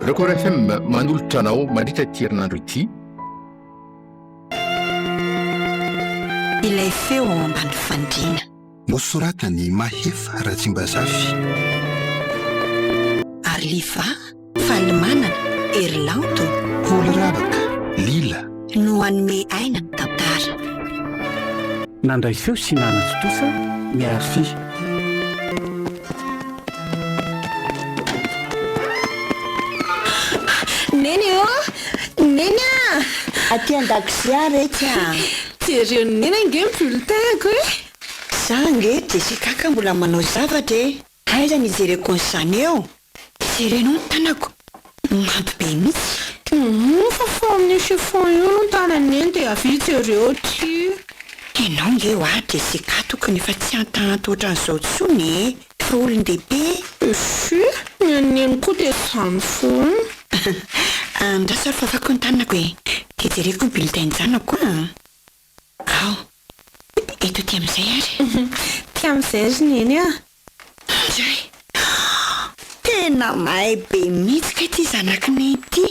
Record FM manolotra anao mandritra ity herinandro ity. Ilay feo ao ambany fandriana. Nosoratany Mahefa Ratsimbazafi. Arliva, Falimanana, Erlanto, Oloravaka, Lila. no anome aina tantara. Nandray feo sy nanatotofa miarfi. Neny Neny aty an-dakozia rehetra. jereo neny ange bulletin-ko Za nge Jessica ka mbola manao zavatra e. Aiza nijereko nyzany eo. jerenao ny tanako mampy be mihitsy. Fa amin'ny chiffon io no tanany eny dia avy jereo ty. Ianao nge ho a Jessica tokony efa tsy antanto ohatran'izao tsony e. Fa olon-dehibe. Sy neny koa dia zany foana. Andrasary fafako ny tanako e. Dia jereko ny bulletin-janako a. Ao, eto ty amin'izay ary. Ty amin'izay ry neny a. Andray, tena mahay be mihitsy ka ity zanakiny ity.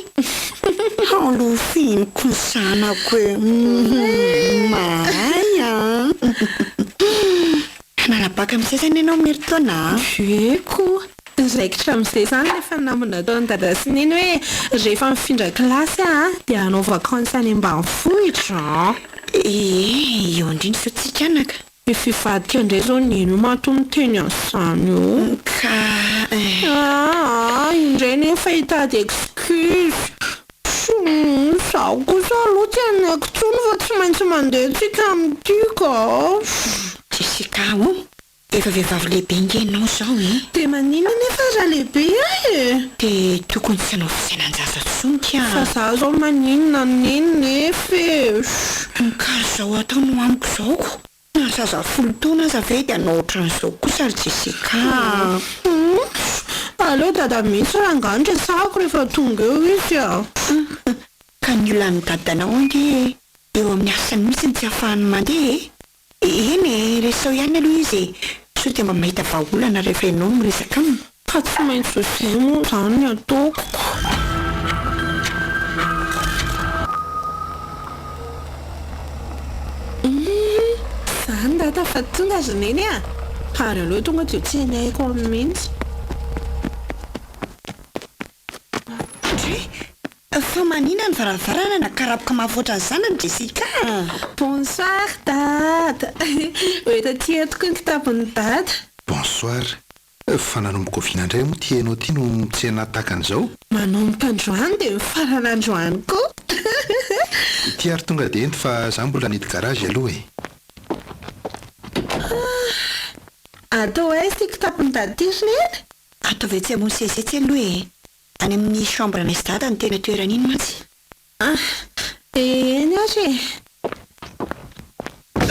Alofiniko ny zanako e. Mahay a. Nanabaka amin'izay zany ianao meritaona. Eko raikitra amin'izay zany rehefa namana taon'ny dada sy neny hoe rehefa mifindra kilasy a dia hanao vakansy any ambanivohitra. Eo indrindra fa tsika anaka. Fivadika indray zao neny mahaton'ny teny an'izany io. Ka indray nefa hitady excuse. Zaho kosa aloha tsy anako tsony fa tsy maintsy mandeha tsika amin'ity ka. Jessica o, efa vehivavy lehibe nge ianao zao e. Dia manina nefa raha lehibe ahy e. Dia tokony tsy hanao fisainanjaza tsony Fa zaho zao maninona neny nefa e. Kary zao ataonao amiko zao ko. Na zaza folo taona aza ve dia hanao ohatran'izao kosa ry Jessica. Aleo dada mihitsy raha angano resahako rehefa tonga eo izy a. Ka ny olan'ny dadanao ange eo amin'ny asany mihitsy ny tsy ahafahany mandeha e. Eny e, resao ihany aloha izy e. So dia mba mahita vahaolana rehefa ianao miresaka aminy. Ka tsy maintsy izay moa zany ny ataoko. Zany dada fa tonga ry neny a. Ary aleo tonga dia tsy haiko amin'ny mihitsy. Fa manina ny varavarana nakarapoka mahavoatra ny zanany Jessica. Bonsoir dada. Oeta ty etoko ny kitabon'ny dada. Bonsoir. Fa nanomboka ovinandray moa ty hainao ty no tsena takan'izao. Manomboka androany dia mifarana androany koa. Ty ary tonga dia ento fa za mbola nety garage aloha e. Atao aiza ty kitabon'ny dada ty ry neny? Ataovy tsy amony sezetsy aloha e. Any amin'ny chambre anay sy dada ny tena toerana iny mantsy. Eny ary e.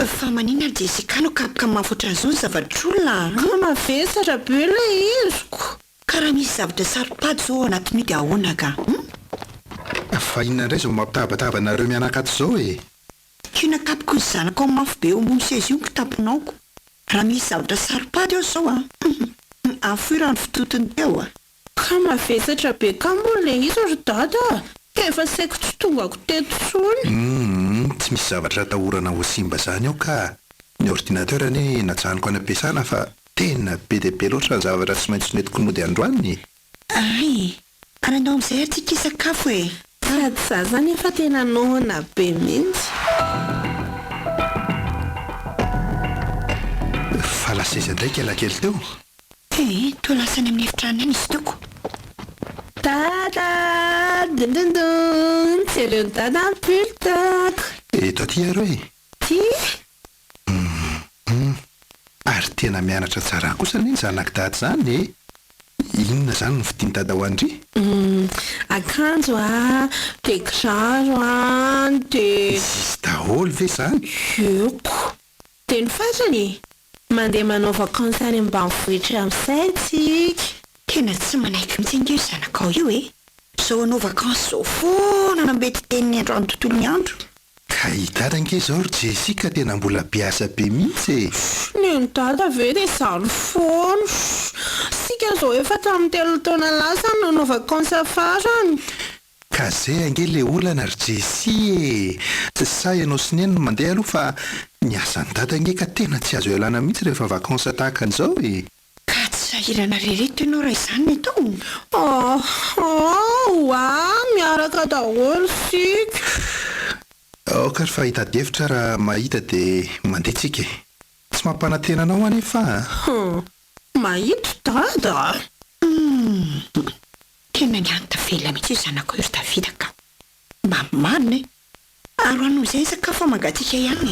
Fa manina ry Jessica no kapoka mahavoatra an'izao ny zavatr'olona. Ka mavesatra be ilay iziko. Ka raha misy zavatra saropady zao ao anatin'io dia ahoana ka? Fa inona indray zao mampitabatabana mianakato izao e. Kio nakapoko ny zanako ao mafy be eo ambony seza io ny kitaponao. Raha misy zavatra saropady ao zao a. Afoirany fitotony teo a. Ka mavesatra be ka moa ilay izy ry dada. Efa saiko tsy tongako teto tsony. Tsy misy zavatra atahorana ho simba zany ao ka ny ordinateur ane najanoko any am-piasana fa tena be dia be loatra ny zavatra tsy maintsy netiko mody androany. Ay, ananao amin'izay ary tsika sakafo e. Sady za zany efa tena nohona be mihitsy. Fa laseza ndraiky alakely teo. Toa lasany amin'ny efitranany izy toko. Dada, dundundun, jereo dada ny bulletako. Eto aty aro e. Ty? Ary tena mianatra tsara kosa ny zanak dady zany e. Inona zany ny vidiany dada ho andry? Akanjo a, de kiraro a, de... Izy daholo ve zany? Eko. De ny farany mandeha manao vakansy any ambanivohitra amin'izay tsika. Tena tsy manaiky mihitsy nge zanakao io e. Zao anao vakansy zao foana na mety teniny androany tontolo ny andro. Ka hitara nge zao ry Jessica tena mbola biasa be mihitsy e. Neny dada ve dia zany foana. Sika izao efa tamin'ny 3 taona lasa nanao vakansa farany. Ka zay ange le olana ry Jesy sa ianao sy neny mandeha aloha fa ny asany dada ange ka tena tsy azo ialana mihitsy rehefa vakansa tahaka an'izao e. Ka tsy sahirana rereto ianao raha izany ny atao. Miaraka daholo sika. Aoka ry fahitadiavitra raha mahita dia mandeha tsika. Tsy mampanantena anao anefa. Mahito dada. Tena ny any tavela mihitsy io zanako io ry Davida ka. Mba marina e. Aro anao izay sakafo mangatsika ihany.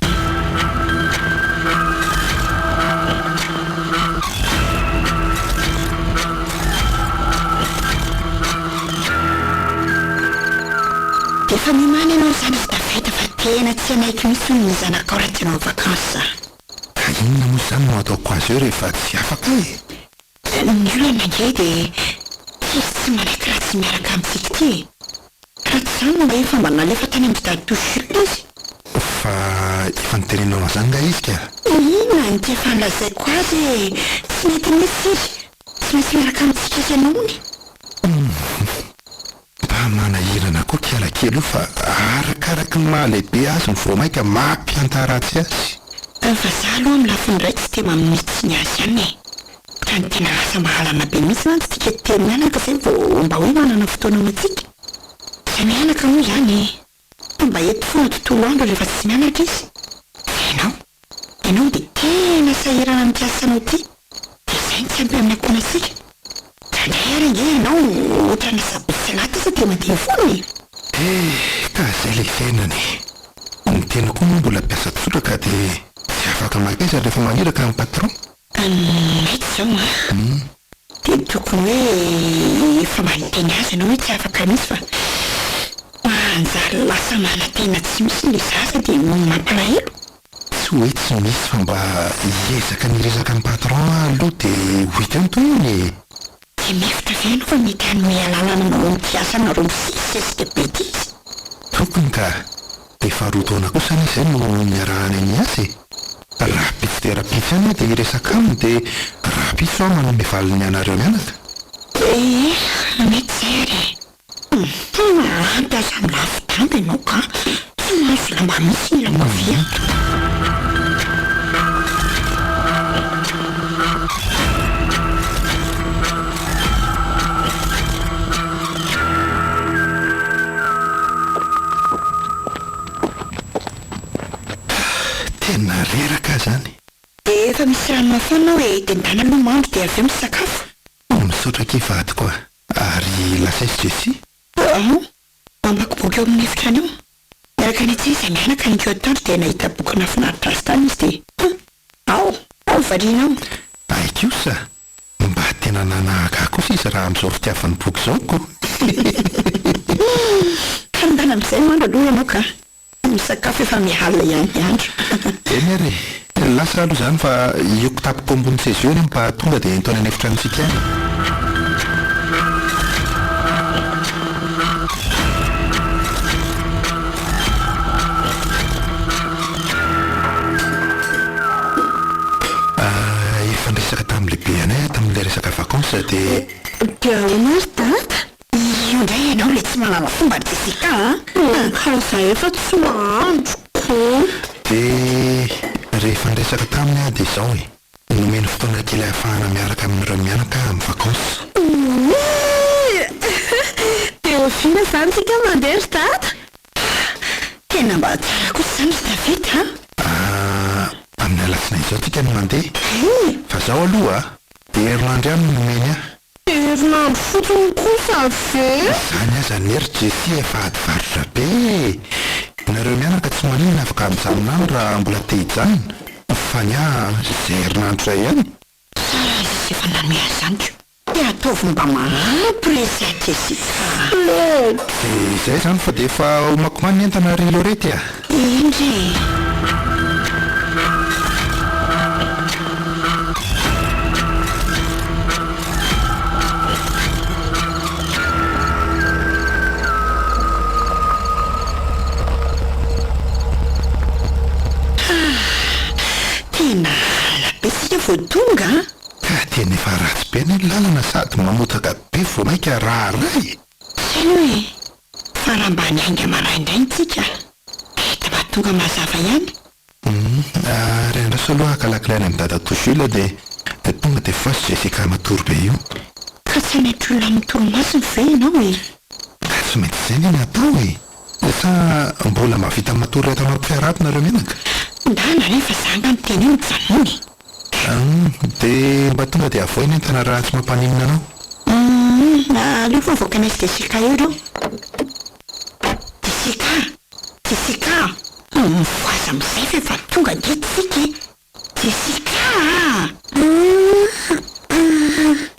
Efa mimana ianao izany ry Davida fa tena tsy anaiky mihitsy ny zanakao raha tianao vakansa. Ka inona moa izany no ataoko azy eo rehefa tsy afaka e? Ny olana nge dia tsy manaiky raha tsy miaraka amintsika ty e. Raha tsy izany mba efa mba nalefa tany amin'ny dadosolo izy. Fa efa nitenenao an'izany nga izy ka? Inona ny ty efa nolazaiko azy e. Tsy mety mihitsy izy. Tsy maintsy miaraka amintsika izy ianao ny. Mba manahirana koa kiala kely io fa arakaraky ny mahalehibe azy ny voamaika mampiantaratsy azy. Fa za aloha amin'ny lafiny iray tsy te maminitsy ny azy ihany e. Ka ny tena asa mahalana be mihitsy zany tsy tika te mianaka izay vao mba hoe manana fotoana amintsika. Izay mianaka moa izany mba eto foana tontolo andro rehefa tsy mianatra izy. Ianao dia tena sahirana amin'ny asanao ty. Dia izay ny tsy ampy amin'ny ankonasika. Indray ary nge ianao ohatrana sabotsy anaty izy dia mandeha foana e. Ka izay ilay fiainany. Ny tena koa moa mbola mpiasa tsotra ka dia tsy afaka makaiza rehefa maniraka amin'ny patron. Mety izao dia tokony hoe efa manoteny azy ianao hoe tsy afaka mihitsy fa manjary lasa manantena tsy misy ny zaza dia mampalahelo. Tsy hoe tsy misy fa mba hiezaka niresaka amin'ny patron aloha dia ho hitany toy iny e. Dia mefitra ve ianao fa mety hanome alalana anao amin'ity asanareo misisisika be ity izy? Tokony ka efa roa taona kosa izay no niarahany any asa e. Raha pitsy dia raha pitsy any dia hiresaka aminy dia raha pitsy ao manome valiny anareo mianaka. Mety izay ary. Ampy aza amin'ny lafidamby ianao ka tsy mahazo lamba mihitsy ny lamba vianto. Tena reraka zany. Dia efa misy rano mafana hoe tendana aloha mandro dia avy eo misakafo. Misaotra kivady koa. Ary lasaisy Jesy? Mamaky boky eo amin'ny efitra any eo. Miaraka ny tsy izay mianaka ny keo tandro dia nahita boky nafinaritra azy tany izy dia ao variana ao. Aiko io sa mba tena nanahaka kosa izy raha amin'izao fitiavany boky izao ko. Ka ndana amin'izay mandro aloha ianao ka misakafo efa mihalina ihany ny andro. Eny ary lasa aloha izany fa ioko tapoko ambony seza eo mba tonga dia nitaona any efitra antsika any. Efa niresaka tamin'ny lehibe anay tamin'ilay resaka vakansa dia Ahoana ry dada? Io indray ianao ilay tsy manana fomba ry Jessica Ka za efa tsy mahandro. dia rehefa niresaka taminy aho dia izao e. Nomeny fotoana kely ahafahana miaraka amin'ireo mianaka amin'ny vakansa. Dia oviana izany tsika mandeha ry dada? Tena mba tsara kosa izany ry Davida Amin'ny alatsinainy izao tsika no mandeha. Fa izao aloha dia herinandro ihany no nomeny aho. Herinandro fotsiny kosa ve? Izany aza ny hery Jesy efa adivarotra be. Nareo mianaka tsy maninona afaka mijanona raha mbola te hijanona. Fa ny izay herinandro iray ihany. Tsara izy efa nanome azy izany ko. Dia ataovy mba mahampy ilay izay Jessica. Dia izay izany fa dia efa homakomany ny entana ry Lorety a. Indry. Ka teny efa ratsy be ny lalana sady mamotaka be vao maika raha ray. Saina hoe fa raha mba niainga maraindray tsika hita mba tonga mazava ihany. Ary andraso aloha akalakilaina amin'ny dada Toshila dia tonga dia fasy Jessica matory be io. Ka tsy mety olona mitoromasiny ve ianao e? Tsy mety izay ny natao e. Sa mbola mahavita matory eto mampiarahana nareo menaka? Ndana rehefa zanga miteny io mijanony. Dia mba tonga dia avoina entana raha tsy mampaninona anao. Aleo fa voaka misy Jessica io reo. Jessica mivoaza amin'izay fa efa tonga ndretsika e. Jessica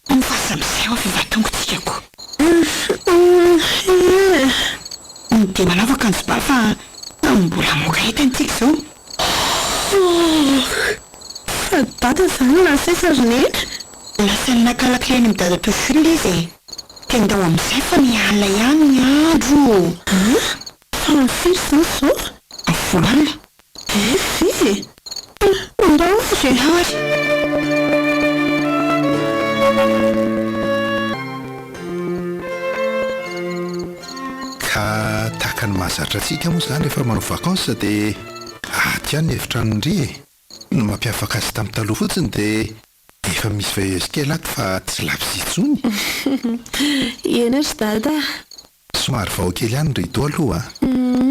mivoaza amin'izay ao efa tonga tsika ko. Dia manao akanjo ba fa mbola moka entantsika izao. Fa dada izany lasesa roneny. Lasa nakalakileny amin'ny dada Toshila izy e. Tendao amin'izay fa miala ihany ny andro. Fa mifiry izany izao? Volana. Fy ndao Nahory. Ka tahaka ny mahazatra antsika moa izany rehefa manao vakansa dia aty ihany ny efitrano-ndry e. No mampiavaka azy tamin'ny taloha fotsiny dia efa misy veilleuse kely ato fa tsy lavitsy intsony. Eny ry dada. Somary vao kely ihany ny rideau aloha.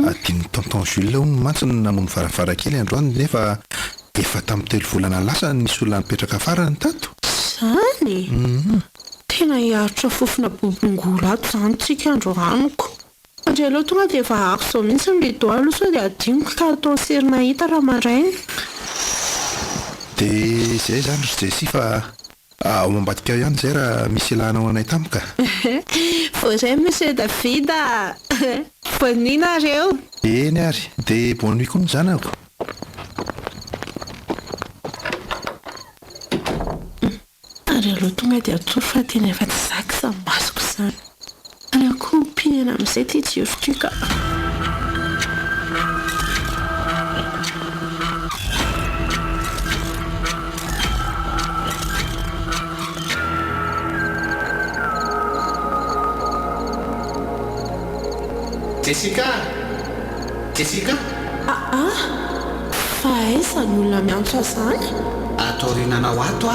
Adiny tonton Jules hono mantsy no namono varavarankely androany nefa efa tamin'ny 3 volana lasa nisy olona nipetraka farany tato. Izany? Tena hiaritra fofona bobongolo ato izany tsika androaniko. Andray aloha tonga dia efa ahako izao mihitsy ny rideau aloha sao dia adiniko ka atao sery nahita raha maraina. Dia izay izany ry Jessie fa ao ambadika ihany izay raha misy ilanao anay tamika. Voaray Monsieur Davida. Bonne nuit nareo. Eny ary, dia bonne nuit koa ny zanako. Ary aloha tonga dia atsory fa tena efa tsy zaka sa masoko izany. Alako mpihana amin'izay ty jiro ty ka. Jessica! Fa aiza ny olona miantso izany? Ataorinanao ato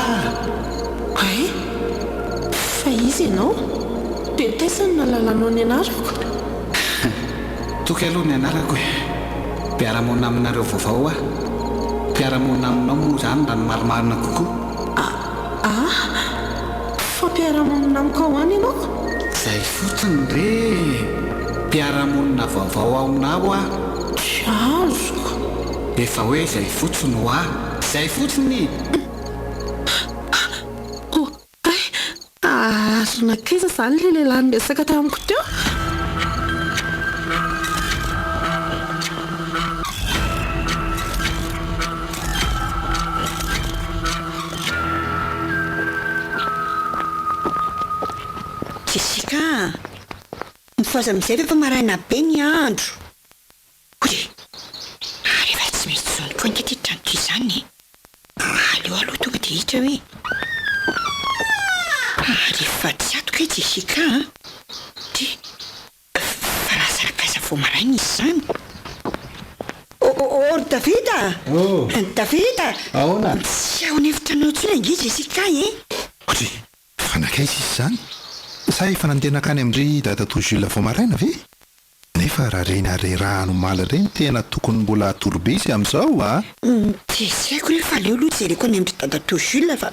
Fa izy ianao? Dia taisany nalalanao ny anarako? Toky aloha ny anarako e. Mpiara-monina aminareo vaovao mpiara-monina aminao moa izany mba ny marimarina kokoa. Fa mpiara-monina amiko ao any ianao? Izay fotsiny re. Mpiara-monina vaovao ao aminao Azoko. Efa hoe izay fotsiny izay fotsiny. Azona kiza izany le lehilahy miresaka tamiko teo. Jessica mifoaza amin'izay rehefa maraina be ny andro. Rehefa tsy misy zony koa ny ty trano toy izany. Aleo aloha tonga dia hitra hoe rehefa tsy atoka i Jessica dia fa lasa rakaiza vao maraina izy izany. Davida! Davida! Ahoana? Tsy ao nefitranao intsony ange Jessica Otry, fanakaiza izy izany? Sa efa nandehanaka any amin'ry dada Toshila vao maraina ve? Nefa raha rena rerahano maly ireny tena tokony mbola atorobe izy amin'izao Dia tsy haiko rehefa aleo aloha jereko any amin'ry dada Toshila fa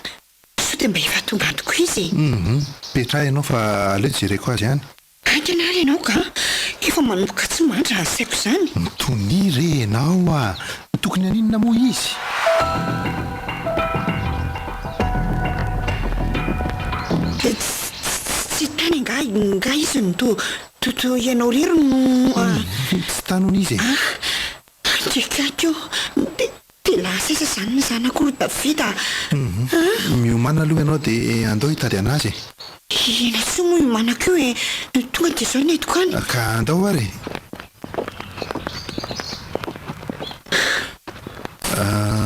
sao dia mba efa tonga antoko izy. Petraha ianao fa aleo jereko azy ihany. Ankana ary ianao ka efa manomboka tsy mandra raha saiko izany. Mitony re ianao tokony aninona moa izy? Tsy tany nga izy no to ianao rery no Tsy tanony izy ndreka dia lasesa izany ny zanako Davida. Miomana aloha ianao dia andao hitady anazy. Ina tsy moa iomanako io tonga dia izao ny hitako any. Ka andao ary.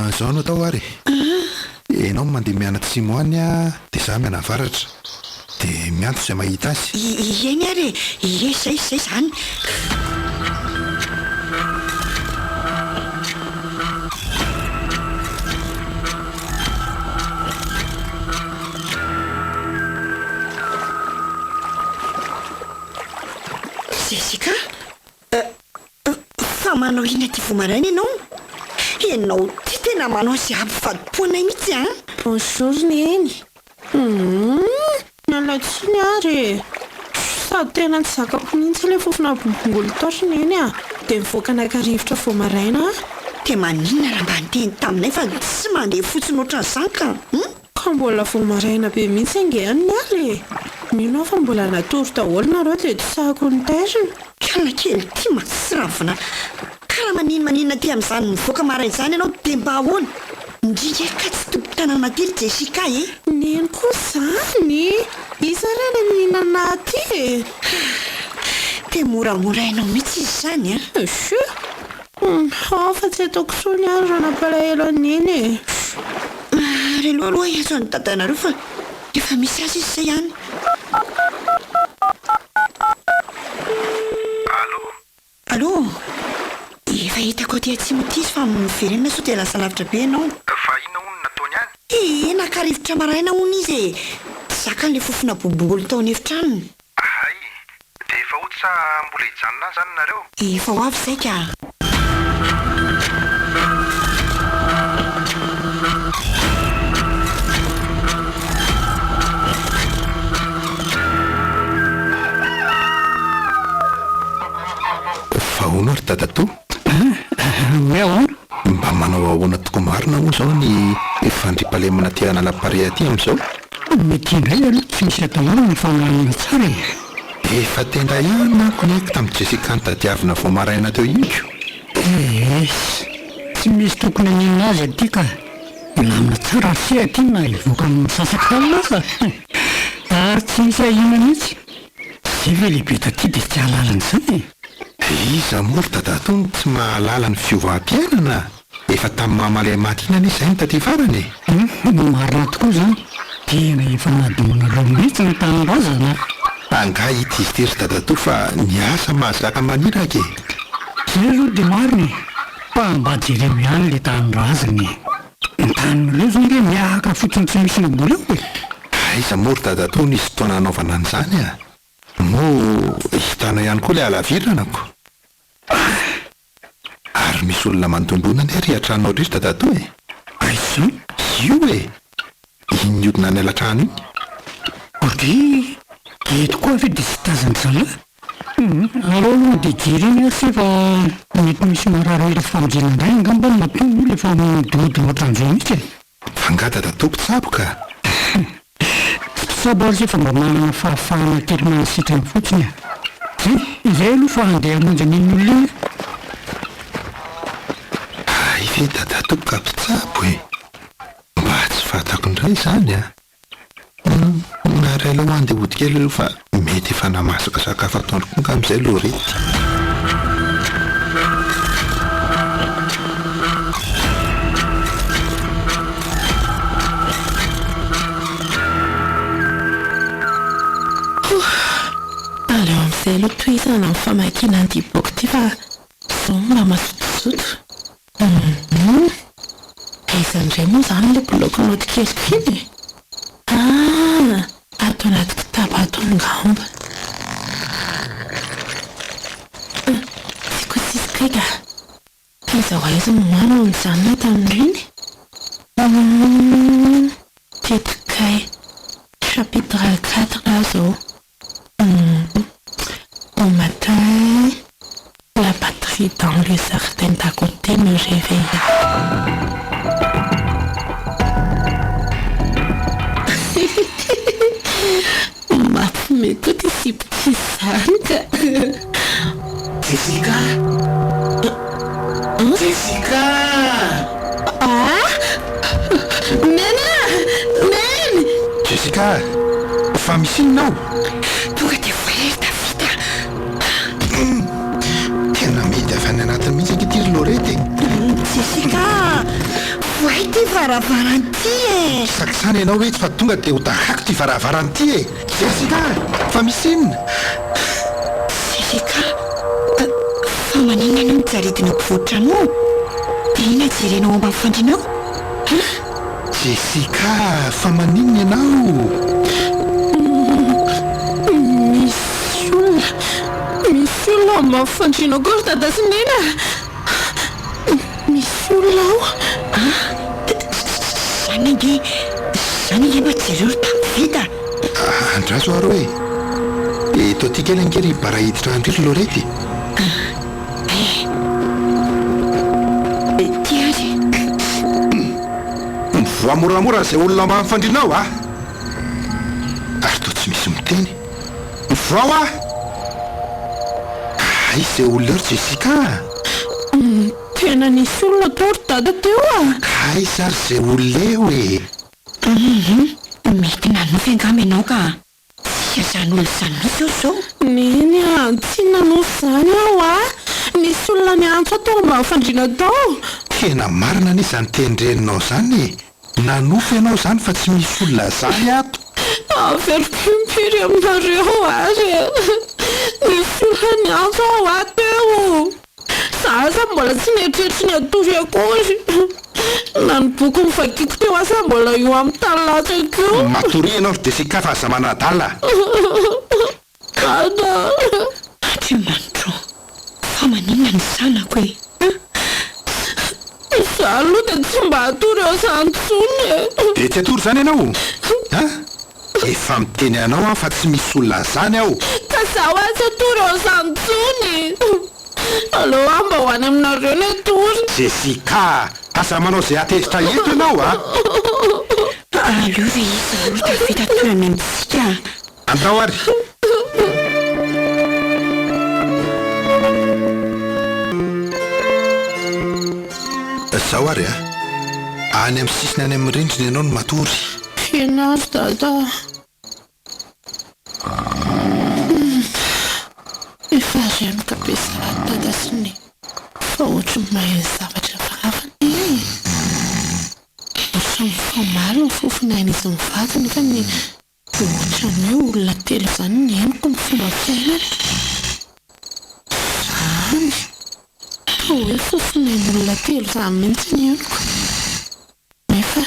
Izao no atao ary. ianao mandeha mianatsimo any a dia za mianavaratra dia mianto izay mahita azy. Eny ary zay zany. Jessica, fa manao ina ty vomaraina ianao? Ianao ty tena manao izay ampivadipoanay mihitsy a? Bonjour neny. Mialatsiny ary. Sady tena tsy zakako mihitsy ilay fofona bombongolo taotry neny a. Dia mivoaka anakarivotra vomaraina. Dia maninona raha mba niteny taminay fa tsy mandeha fotsiny ohatran'izany ka? Ka mbola vomaraina be mihitsy angehaniny ary. Mino fa mbola natory daholo nareo dia tsy sahako ny tairiny. Kalina kely ty masirafina. Karaha maninona ty amin'izany mivoaka maraina izany ianao dia mba ahoana? Indrindra ka tsy tompo-tanana tery Jessica e? Neny koa izany. Iza rena mihinana ty? Dia moramorainao mihitsy izy izany a? Fa tsy ataoko sony ary raha nampalahelo an'iny e. Ary aloha ezo any dadanareo fa efa misy azy izy izay ihany. Allo? Efa hitako aty atsimo ity izy fa miverenina sao dia lasa lavitra be ianao. Fa ina hono nataony any? Nakarivotra maraina hono izy e. Tsy zakan'ilay fofona bombongolo taony efitranony. Ay, dia efa ohatry sa mbola hijanona zany nareo? Efa ho avy izay ka. Ahoana ary dadatoa? Ahoana? Mba manao ahoana tokoa marina moa izao ny fandriampahalemana ty analam-pare aty amin'izao? Mety indray aloha tsy misy atanao ny fananana tsara e. Efa tendra ihany manko nyaiko tamin'ny Jessica ny tadiavina vao maraina teo iko. Tsy misy tokony aninona azy aty ka milamina tsara sy aty na hivoaka amin'ny sasak'alina fa ary tsy misy ahina mihitsy. Zay ve lehibe taty dia tsy halalan'izany e. Iza moa ry dadatoa no tsy mahalala ny fiovam-piainana? Efa tamin'ny mamalay matinana izay ny taty farany e. Marina tokoa izany. Tena efa nadomanareo mihitsy ny tanin-drazana. Angaha ity izy tery dadatoa fa ny asa mahazaka maniraka e. Zay aloha dia marina fa mba jereo ihany ilay tanin-drazany. Ny tanin'ireo izao nge miahaka fotsiny tsy misy namboleo e. Aiza moa ry dadatoa nisy fotoana anaovana an'izany a? Moa hitana ihany koa ilay alaviranako. Ary misy olona manodondona ny ary atranao rery dadatoa e. Aiza? Io e. Iny hodina ny alatrano iny. Ry eto koa ve dia tsy tazan'izany alao aloha dia jereny ary sy fa mety misy marary ela famonjena indray angamba natony io lefa midody ohatran'izao mihitsy e. Fa nga dadatoa mpitsabo ka. Sabo ary efa mba manana fahafahana kely manasitrany fotsiny a. Izay aloha fa andeha hamonjy an'iny olona iny. Ve dadatoa ka mpitsabo e. Mba tsy fantako indray izany a. Nary aloha andeha hody kely aloha fa mety efa namasaka sakafo atoandro koa nga amin'izay aloha rety. Aleo amin'izay aloha tohizana amin'ny famakiana an'ity boky ity fa izao mbola masotosoto. Aiza indray moa izany ilay bloc note keliko iny? Ato anaty kitabo ato angamba. Sikosikika. Aiza ho aiza momano amin'izany tamin'ireny? Tetikay. Chapitre 4 zao. Au matin, la batterie dans le jardin d'à côté me réveilla. Mais tout est si petit ça. Jessica? Jessica? Nena! Nen! Jessica! Fa misy inonao? Tonga dia voalerta vita. Tena mety avy any anatin'ny mihitsy ankehitriny Lorety. Jessica! voay ty varavaranty e sakisany ianao hoe tsy fa tonga dia ho tahako ty varavaranty e Jessica fa misy inona Jessica fa maninona no mijaridina mpivoatra anao dia ina jerenao amba mifandrinao Jessica fa maninona ianao misy olona amba mifandrinao kory dada sy nena misy olona ao zany nge mba jereo tamivita andrazo aro e eto aty kely angery bara hiditra andriry lorety ty ary mivoamoramora zay olona mba mifandrinao a ary to tsy misy miteny mivoao a ay zay olona ero Jessica tena nisy olona tory dada teo a ay zary zay olona eo e mety nanofy angamba ianao ka tsy azan'olo zany misy eo zao neny a tsy nanofy zany aho a nisy olona miantso atao mba mifandrina tao tena marina anie zany tendreninao zany e nanofy ianao zany fa tsy misy olona zany ato averipimpiry aminareo ary nisy olona miantso ao ateo zaza mbola tsy mieritreritra ny atory akory na ny boky mivakiko teo asa mbola io amin'ny talatsa keo matory ianao ry Jessica fa aza manadala dada atry manitro fa maninona ny zanako e za aloha dia tsy mba atory eo zantsony dia tsy atory zany ianao a efa miteny anao a fa tsy misy olona zany aho ka zaho azy atory eo zantsony aleo a mba ho any aminareo ny atory Jessica asa manao zay atezitra eto ianao a aleo ve izy olo tavita toerana amitsika andao ary zao ary a any amin'ny sisiny any amin'ny rindrina ianao no matory fianazy dada efa remika be sarany dada sy ny fa ohatry mahay zavatra fahavany ohatry mifamary ny fofinaizy mivady nefa ny ohatra ny hoe olona telo zany ny henoko ny fomba fiainana zany hoe fofinain'olona telo zany mihitsy ny henoko nefa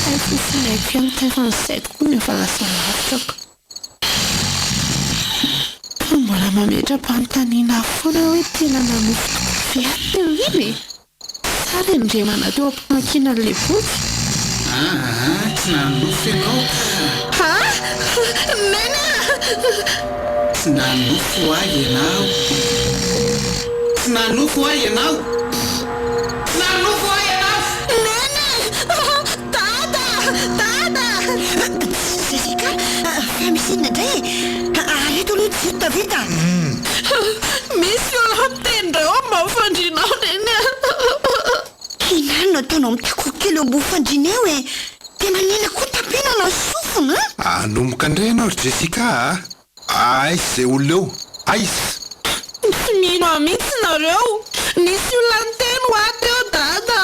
ay fofinaiko ihany tefa ny saiko koa nefa lasa lavitrako fa mbola mametra-panontaniana foana hoe tena nanofiko fiary teo iny sary indremana teo ampimankina n'le boky tsy nanofo ianao ha nena tsy nanofo ahy ianao tsy nanofo ahy ianao tsy nanofo ahy ianao nena dada Jessica fa misy inona indray areto aloha tsy tavita misy olona mitendreo mba mifandrinao neny inano no ataonao mitako kely eo mbo fandrineo e dia manena koa tapina na sofina anomboka indray ianao ry Jessica ay zay olona eo aizy tsy mino amitsy nareo nisy olona nteny ho ateo dada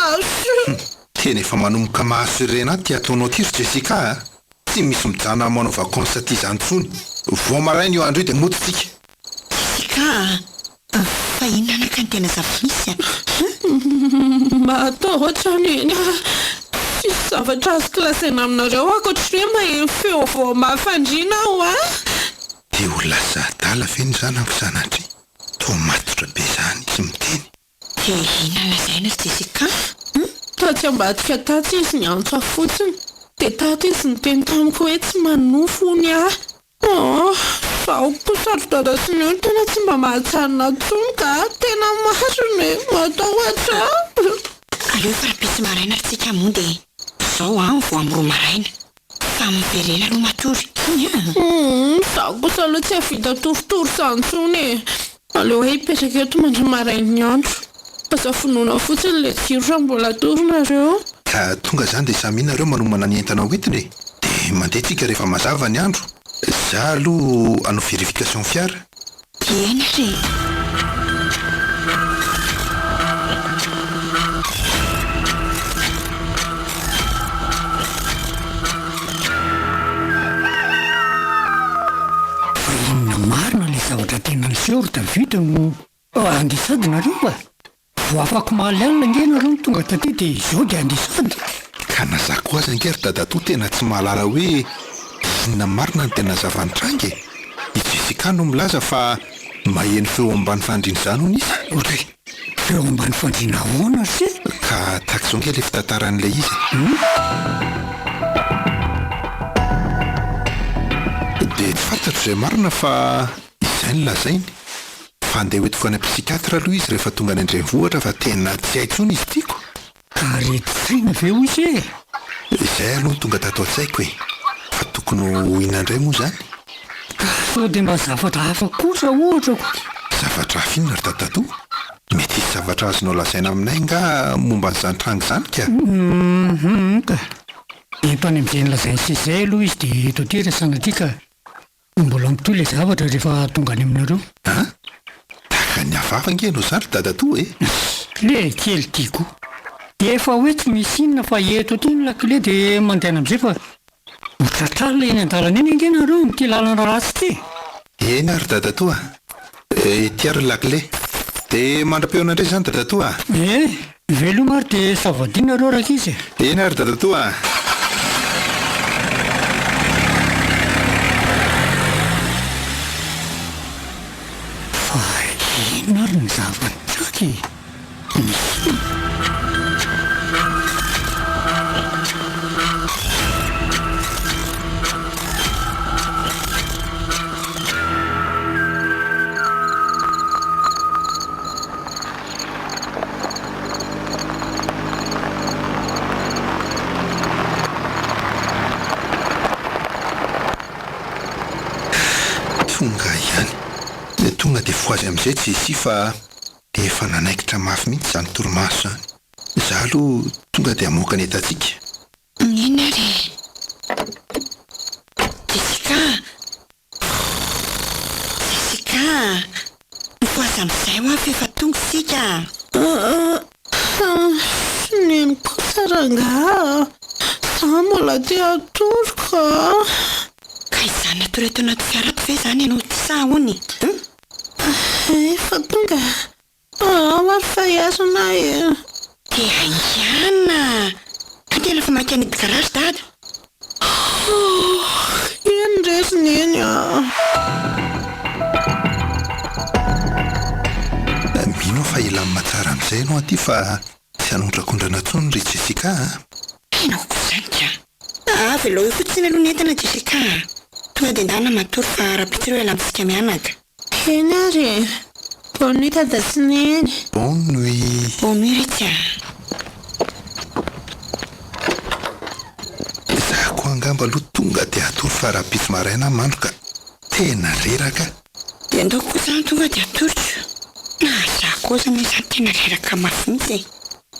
tena efa manomboka mahasorena ty ataonao ty ry Jessica tsy misy mijana manao vakansa ty zany tsony vao maraina io andro io dia mototsika Jessica fa inona ka ny tena zava-misy mba atao ohatrany eny sisy zavatra azo klasaina aminareo akoatry hoe maheno feo vao mahafandrina aho a dia olona zadala ve ny zanako zanatry toa matotra be zany izy miteny dia inona lazaina ry Jessica tatsy ambadika tatsy izy ny antso fotsiny dia tato izy ny teny tamiko hoe tsy manofo ony ahy zaho koa sarodada sy ny ony tena tsy mba mahatsanina tsony ka tena mariny matao oatra aleo fa rahapisy maraina rytsika moa dia zao a vo amiro maraina fa miverena aloha matory zaho kosa aloha tsy havita toritory santsony aleo hoe hipetraka eto mandry marainy andro asa finoana fotsiny le jirotra mbola torinareo ka tonga zany dia saminareo manomana ny entana hoetiny e dia mandehantsika rehefa mazava ny andro za aloha hanao verification fiara dia eny ary sery davida no andisady nareo vo afako mahaly alina nge nareo ny tonga taty dia izao dia andisady ka naza koa aza ngery dadatoa tena tsy mahalala hoe inona marina ny tena zavanitrangy i Jessica no milaza fa maheno feo ambany fandrina izany hony izy ohatry feo ambany fandrina ahoana se ka tahak'izao nge le fitantaran'ilay izy dia tsy fantatro izay marina fa izay ny lazainy fa andeha ho etofana psikatra aloha izy rehefa tonga ny andrenivohitra fa tena tsy haintsony izy tiako ary tsaina ve ho izy e izay aloha tonga tato an-tsaiko e fa tokony ho inandray moa izany sao dia mba zavatra hafa kosa ohatrako zavatra hafa inona ry tatatoa mety isy zavatra azonao lazaina aminay nga momba n'izany trango izany ka ka eto any amin'izay nylazainy sezay aloha izy dia eto ty rasana ty ka mbola mitoy ilay zavatra rehefa tonga any aminareo a taka ny hafahafa ngeno izany ry dadatoa e le kely tiako dia efa hoe tsy misy inona fa eto ty ny lakile dia mandehana amin'izay fa hotratrarina eny an-dalana eny angenareo mity lalana ratsy ty eny ary dadatoa tiary lakile dia mandra-peona indray izany dadatoa velo maro dia savadinareo raka izy eny ary dadatoa fa ino ary ny zavatra tonga ihany tonga dia foazy amin'izay tsy isi fa efa nanaikitra mafy mihitsy izany torimaso izany izaho aloha tonga dia hamoaka ny etantsika ina ary Jessica mifoazy amin'izay ho avy efa tonga sika neny kosa rangaha za mbola ty atoroka ka izany natoreto anaty fiara ty ve izany ianao ty sa hony efa tonga maro fahazona e dia aingiana andela fa maky anidy garage dada eny resiny eny mino fa ilany matsara amin'izay ianao aty fa tsy hanondrakondrana tsony ry Jessica inao kozany ka avy aloha io fotsiny aloha nentana Jessica tonga dia ndana matory fa raha-pitsireo ialamintsika mianaka eny ary bonne nuit tadasineny bonne nuit retsy izaho koa angamba aloha tonga dia atory fa raha-pitsy maraina mandro ka tena reraka dia andao koa izany tonga dia atoriko na zaho koa zany izany tena reraka mafy mihitsy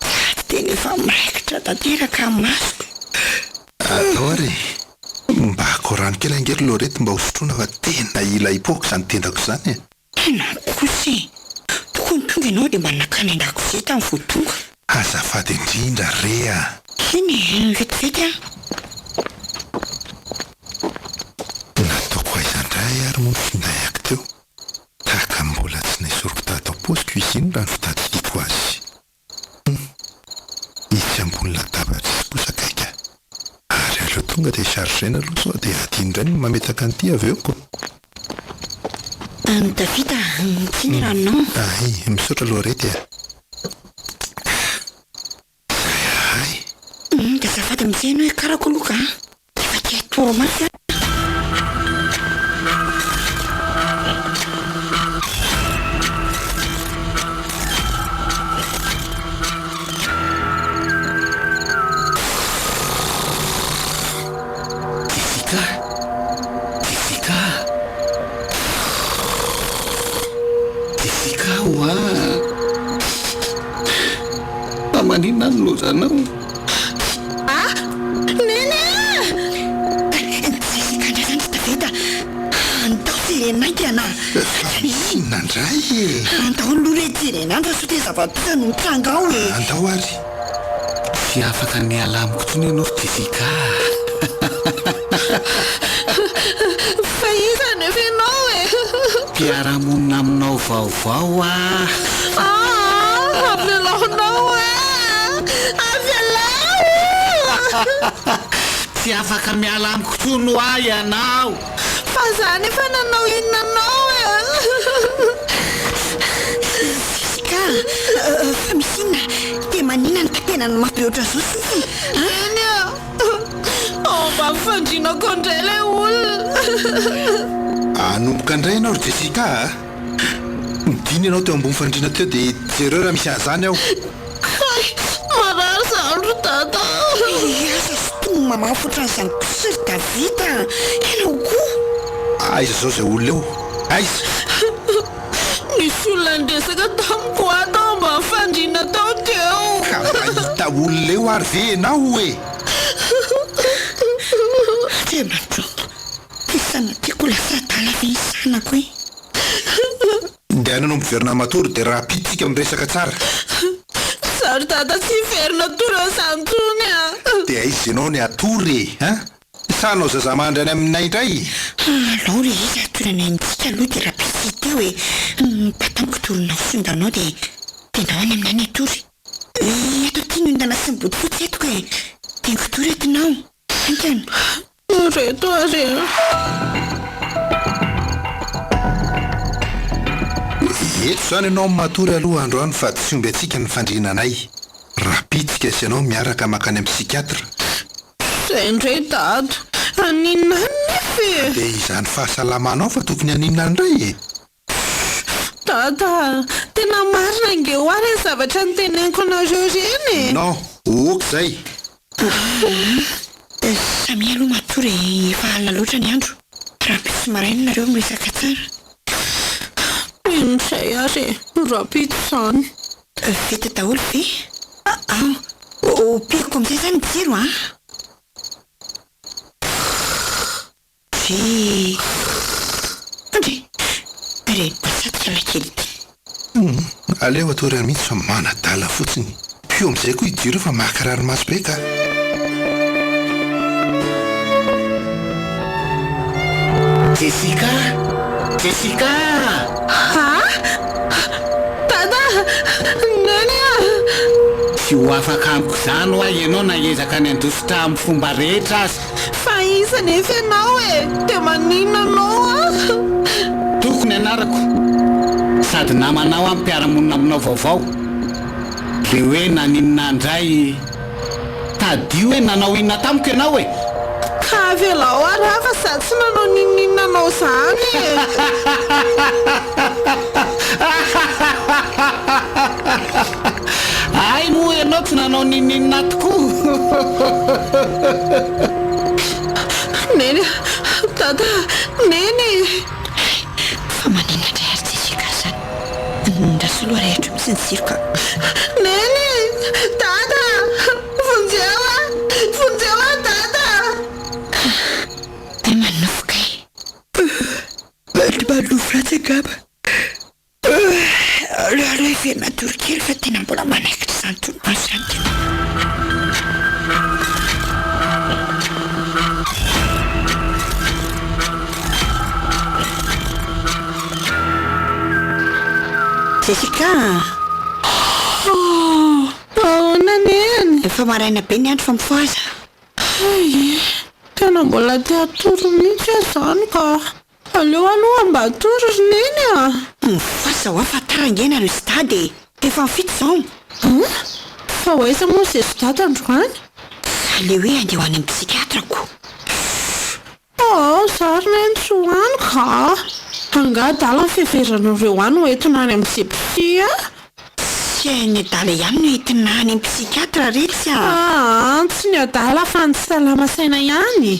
sady tena efa miraikitra tanteraka masoko atao ary mba hako rano kely angery lorety mba hosotroana fa tena ila hipoaka izany tendrako izany enao kosy tokony tonga ianao dia mba nakany an-dakozia tamin'ny vo tonga azafady indrindra rea iny vetivety nataoko aizandray ary moa ny finayako teo tahaka mbola tsy naisoroko tato am-posiko izy iny raha ny fitadidiako azy izy ambony latabatra sy posakaika ary aleo tonga dia chargena aloha sao dia adindray no mametaka an'ity avy eo ko Davida tsy ny ranonao ay misaotra lorety dia zafady amin'izay ianao karako aloka efa ty atoro mafy Jessica hoa maninona ny lozanao nene Jessica ndrazany tsy Davida andao jirenaiky ana inandray andao aloha re jirenandro sao dia zava-tosa no mitranga ao e andao ary tsy afaka ny alamiko tsony ianao Jessica fa izany efa ianao e mpiara-monina aminao vaovao avelaonao avelao tsy afaka miala amiko tsono ah ianao fa zany efa nanao inonanao ka fa misinna dia manina ny tatena no mampihoatra zao sofina eny mba mifandrinako indray lay olona anomboka indray ianao ry Jessica midiny ianao teo ambony fandrina teo dia jereo raha misy an'izany aho marary zandro dada asa sotono mamafo ohatran'izany kosery davita ianao koa aiza zao zay olona eo aiza nisy olona ndresaka tamiko atao mba mifandrina tao teo ka mahita olona eo ary ve enao e tematro tisana tiako lasa tala ve isanako e ndehananao miverina matory dia raha pitsika miresaka tsara zary dada tsy verina tory eo zantsony dia aiza ianao ny atory e sanao zazamandry any aminay indray alao re izy atorana mitsika aloha dia raha pitsy teo e patamiko toronao sondanao dia nao any aminany atory atao tiano indana sy mibody fotsy etiko e tenko tory etinao ankano reto are eto zany ianao matory aloha androany fa tsy omby atsika ny fandrinanay raha pitsika sy ianao miaraka makany amin'ny psikiatra zay indray dada aninona nefe dia izany fahasalamanao fa tokony aninona indray e dada tena marina inge ho ary ny zavatra ny teneniko anareo reny non oka zay samy aloha matory efa alina loatra ny andro raha pitsy maraina nareo miresaka tsara inozay ary rapito zany vita daholo ve opiriko amizay zany mijero a ve andre reny pasatika lakely ty aleo atory any mihitsy fa manadala fotsiny pio amizay koa hijiro fa mahakarary maso be ka Jessica dada neny tsy ho afaka amiko zany ho a ianao naezaka ny andositra amin'ny fomba rehetra azy fa iza nefa ianao e dia maninona anao tokony anarako sady namanao amin'ny mpiaramonina aminao vaovao le hoe naninona indray tadio hoe nanao inona tamiko ianao e ka avelao ary hafa sady tsy nanao nininina anao zany ay moa ianao tsy nanao nininina tokoa neny dada neny fa manina indray ary Jessica zany ndrasoloha rehetra misy ny siroka neny dada vonjeo dada ay manofoka manofo ratsy angamba alo iverina torokely fa tena mbola manaikitra zany tolomaso zany tena Jessica ahoana neny efa maraina be ny andro fa mifoaza tena mbola te atoro mihitsy zany ka aleo aloha mba atoro ry neny mifoaza ho afa tarangena ro stady efa mifito zao fa hoaiza moa zay sodady androany le hoe andeha ho any amin'ny psikiatrako zary neny tsy hoany ka angadala ny fiheveranareo any hoentina any amin'izay psia tsy ny adala ihany no entina any amin'ny psikiatra retsy tsy ny adala fa ny tsy salama saina ihany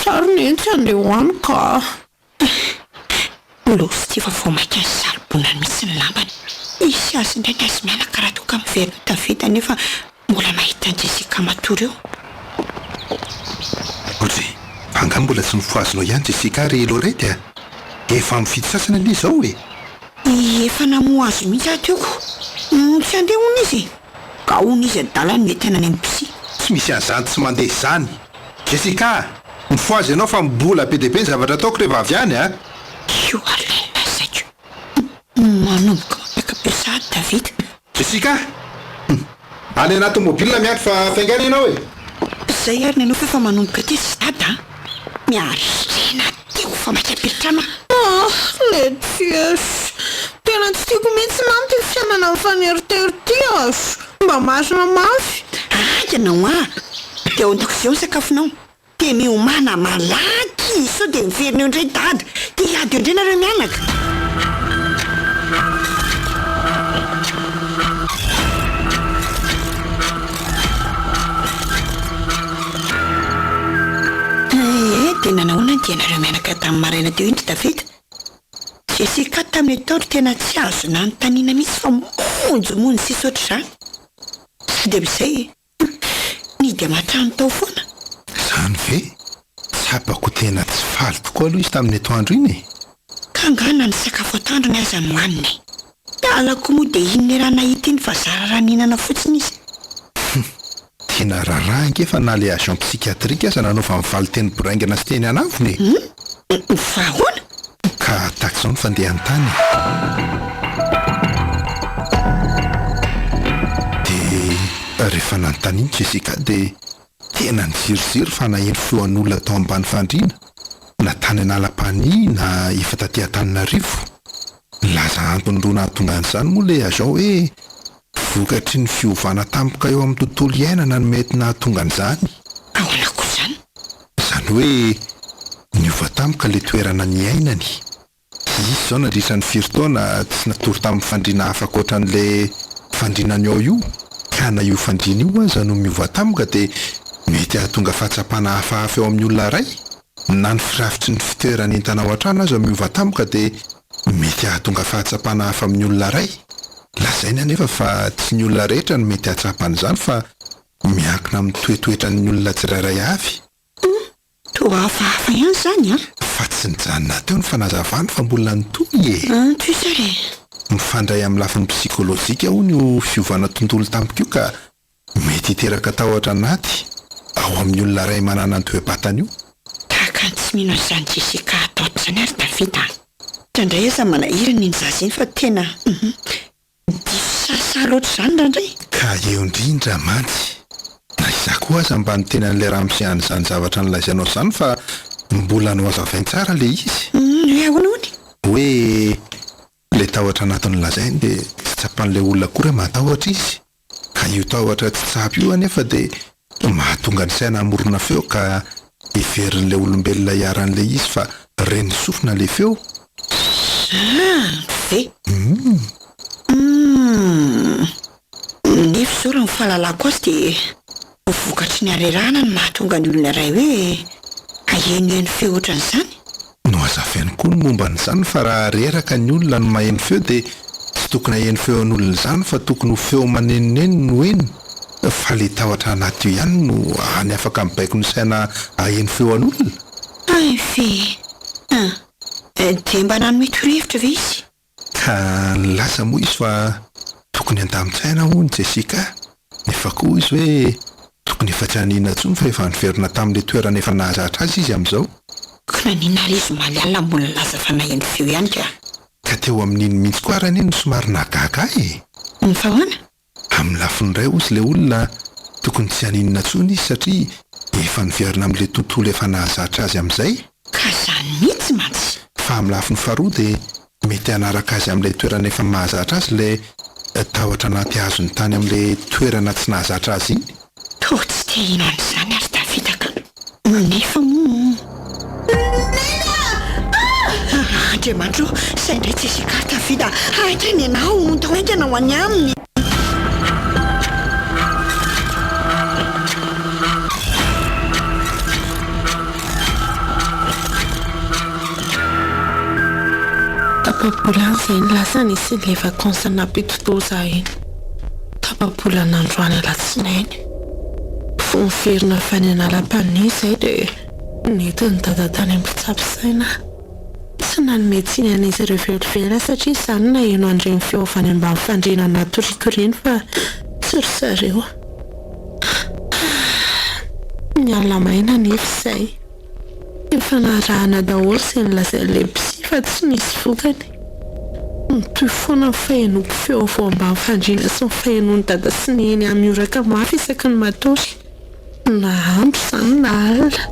zary neny tsy andeha hoany ka losy ty fa vao mainka ny salobonany mihitsy ny lambany isy azy ndraiky azy mianaka raha toka miverina tavita nefa mbola mahita ny Jessica matory eo ohatry angano mbola tsy mifoazinao ihany Jessica ry Lorety efa mifidy sasana anie zao e efa namoa azo mihitsy ateoko tsy andeha hony izy ka hony izy adalany mety any amin'ny psi tsy misy an'izany tsy mandeha izany Jessica mifoazy ianao fa mbola be dia be ny zavatra ataoko rehefa avy any io ary lay lazaiko manomboka mampiakapiasady Davida. Jessica any anaty mobila miatro fa faingana ianao e. Zay ary ny anao fa manomboka ty sady a miarena teo fa maikapiritrama. Letias, tena tsy tiako mihitsy mamy ty fiainana mifaneritery ty azo. Mba masina mafy. Ianao dia ao an-dakozia ao ny sakafonao. Dia miomana malaky sao dia miverina eo indray dada. Dia hiady eo indray nareo mianaka. Dia nanahoana dia nareo mianaka tamin'ny maraina teo indry Davida. Jessica tamin'ny taotro tena tsy azo na ny taniana mihitsy fa monjomonjo sisy ohatr'izany. Sady amin'izay ny dia mahatrano tao foana. Zany ve tsapako tena tsy faly tokoa aloha izy tamin'ny atoandro iny e. Ka angana ny sakafo atoandro ny aza no hoaniny. Alako moa dia iny raha nahita iny fa zara raha nihinana fotsiny izy. Tena raharaha ankefa na le agent psychiatrique aza nanaova mivaly teny boraingana sy teny anavony e. Fa hoana? Ka tahaka izao ny fandehany tany. Dia rehefa nanontaniany Jessica dia tena niziroziry fa naheno feon'olona tao ambany fandriana na tany analam-pany na efa taty Antananarivo. Laza antony roa nahatonga an'izany moa le agent hoe vokatry ny fiovana tampoka eo amin'ny tontolo iainana no mety nahatonga an'izany. Ahoana koa izany? Izany hoe niova tampoka le toerana niainany. Izy izao nandritra ny firy taona tsy natory tamin'ny fandriana hafa ankoatran'le fandrianany ao io. Ka na io fandriana io aza no miova tampoka dia mety hahatonga fahatsapana hafahafa eo amin'ny olona iray. Na ny firafitry ny fitoerany entana ao an-trano aza miova tampoka dia mety hahatonga fahatsapana hafa amin'ny olona iray. Lazainy anefa fa tsy ny olona rehetra no mety hatsapan'izany fa miankina amin'ny toetoetra ny olona tsirairay avy. Toa hafahafa ihany izany a? Fa tsy nijanona teo ny fanazavany fa mbola nitoy e. Toy sare. Mifandray amin'ny lafiny psikolojika hono io fiovana tontolo tampoka io ka mety hiteraka tahotra anaty ao amin'ny olona iray manana ny toe-batany io. Tahaka ny tsy mino an'izany Jessica ataotra izany ary Davida. Indray aza manahirana iny zaza iny fa tena diso sasa loatra izany rahandray. Ka eo indrindra mantsy. Na izaho koa aza mba ny tena n'ilay ramosehany izany zavatra nolazainao izany fa mbola no hazavainy tsara le izy. Hoe ahoana hony? Hoe le tahotra anatiny lazainy dia tsy tsapan'ilay olona koa matahotra izy. Ka io tahotra tsy tsapy io anefa dia mahatonga ny saina hamorona feo ka heverin'ilay olombelona hiaran'ilay izy fa reny sofina le feo. Ve? Nefa izao raha ny fahalalako azy dia vokatry ny harerahana no mahatonga ny olona iray hoe ahenoheno feo ohatran'izany. No hazavainy koa ny momba n'izany fa raha reraka ny olona no maheno feo dia tsy tokony haheno feo an'olona izany fa tokony ho feo manenoneno no heno. Fa le tahotra anaty io ihany no any afaka mibaiko ny saina aheno feo an'olona. Ay fe. Dia mba nanome torohevitra ve izy? Ka lasa moa izy fa tokony an-damin-tsaina hono Jessica. Nefa koa izy hoe tokony efa tsy hanina intsony fa efa niverina tamin'ilay toerana efa nahazatra azy izy amin'izao. Ka nanina ary izy maly alina mbola laza fa naheno feo ihany ka. Ka teo amin'iny mihitsy koa arany iny somary nahagaga e. Fa hoana? Amin'ny lafiny iray hozy ilay olona tokony tsy haninona intsony izy satria efa niverina amin'ilay tontolo efa nahazatra azy amin'izay. Ka izany mihitsy mantsy. Fa amin'ny lafiny faharoa dia mety hanaraka azy amin'ilay toerana efa mahazatra azy ilay tahotra anaty azony tany amin'ilay toerana tsy nahazatra azy iny. To tsy te hihinana izany ary Davida ka. Nefa moa. Andriamanitro, izay indray Jessica Davida, aitra ianao, tahoenkana ho any aminy. Tapabola izay ny lasa nisy ilay vakansa nampitoto za iny. Tapabola nandroany alatsinainy. Miverina fany analam-pany izay dia nety ny dada tany am-pitsapisaina. Tsy nanome tsiny an'izy ireo velivela satria izany na eno andreny feo avy any ambany fandriana natoritoriany fa tsy ry zareo. Ny alina maina nefa izay. Efa narahana daholo izay nilazan'ilay psy fa tsy nisy vokany. Toy foana ny fahenoko feo vao ambany fandriana sy ny fahenon'ny dada sy neny amioraka mafy isaky ny matory. Na andro izany na alina.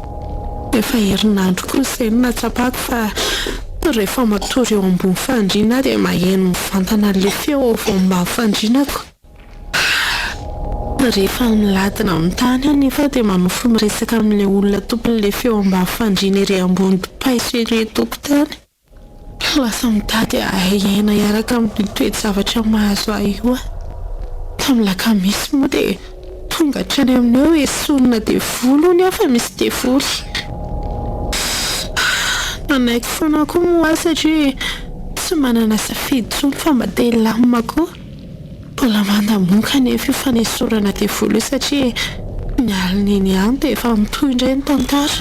Efa herinandro koa izay no natsapako fa rehefa matory eo ambony fandriana dia maheno mivantana an'ilay feo vao ambany fandrianako. Rehefa miladina amin'ny tany anefa dia manofy miresaka amin'ilay olona tompon'ilay feo ambany fandriana ery ambony paiso ery tokotany. Lasa mitady aina iaraka amin'ny toe-javatra mahazo ahy io. Tamin'ny lakamisy moa dia tonga hatrany amin'eo hoe sonina dia volo ny afa misy dia voly. Manaiky foana koa moa satria tsy manana safidy tsony fa mandeha lamina koa. Mbola mandamoka anefa io fanesorana dia voly io satria ny alina eny ihany dia efa mitohy indray ny tantara.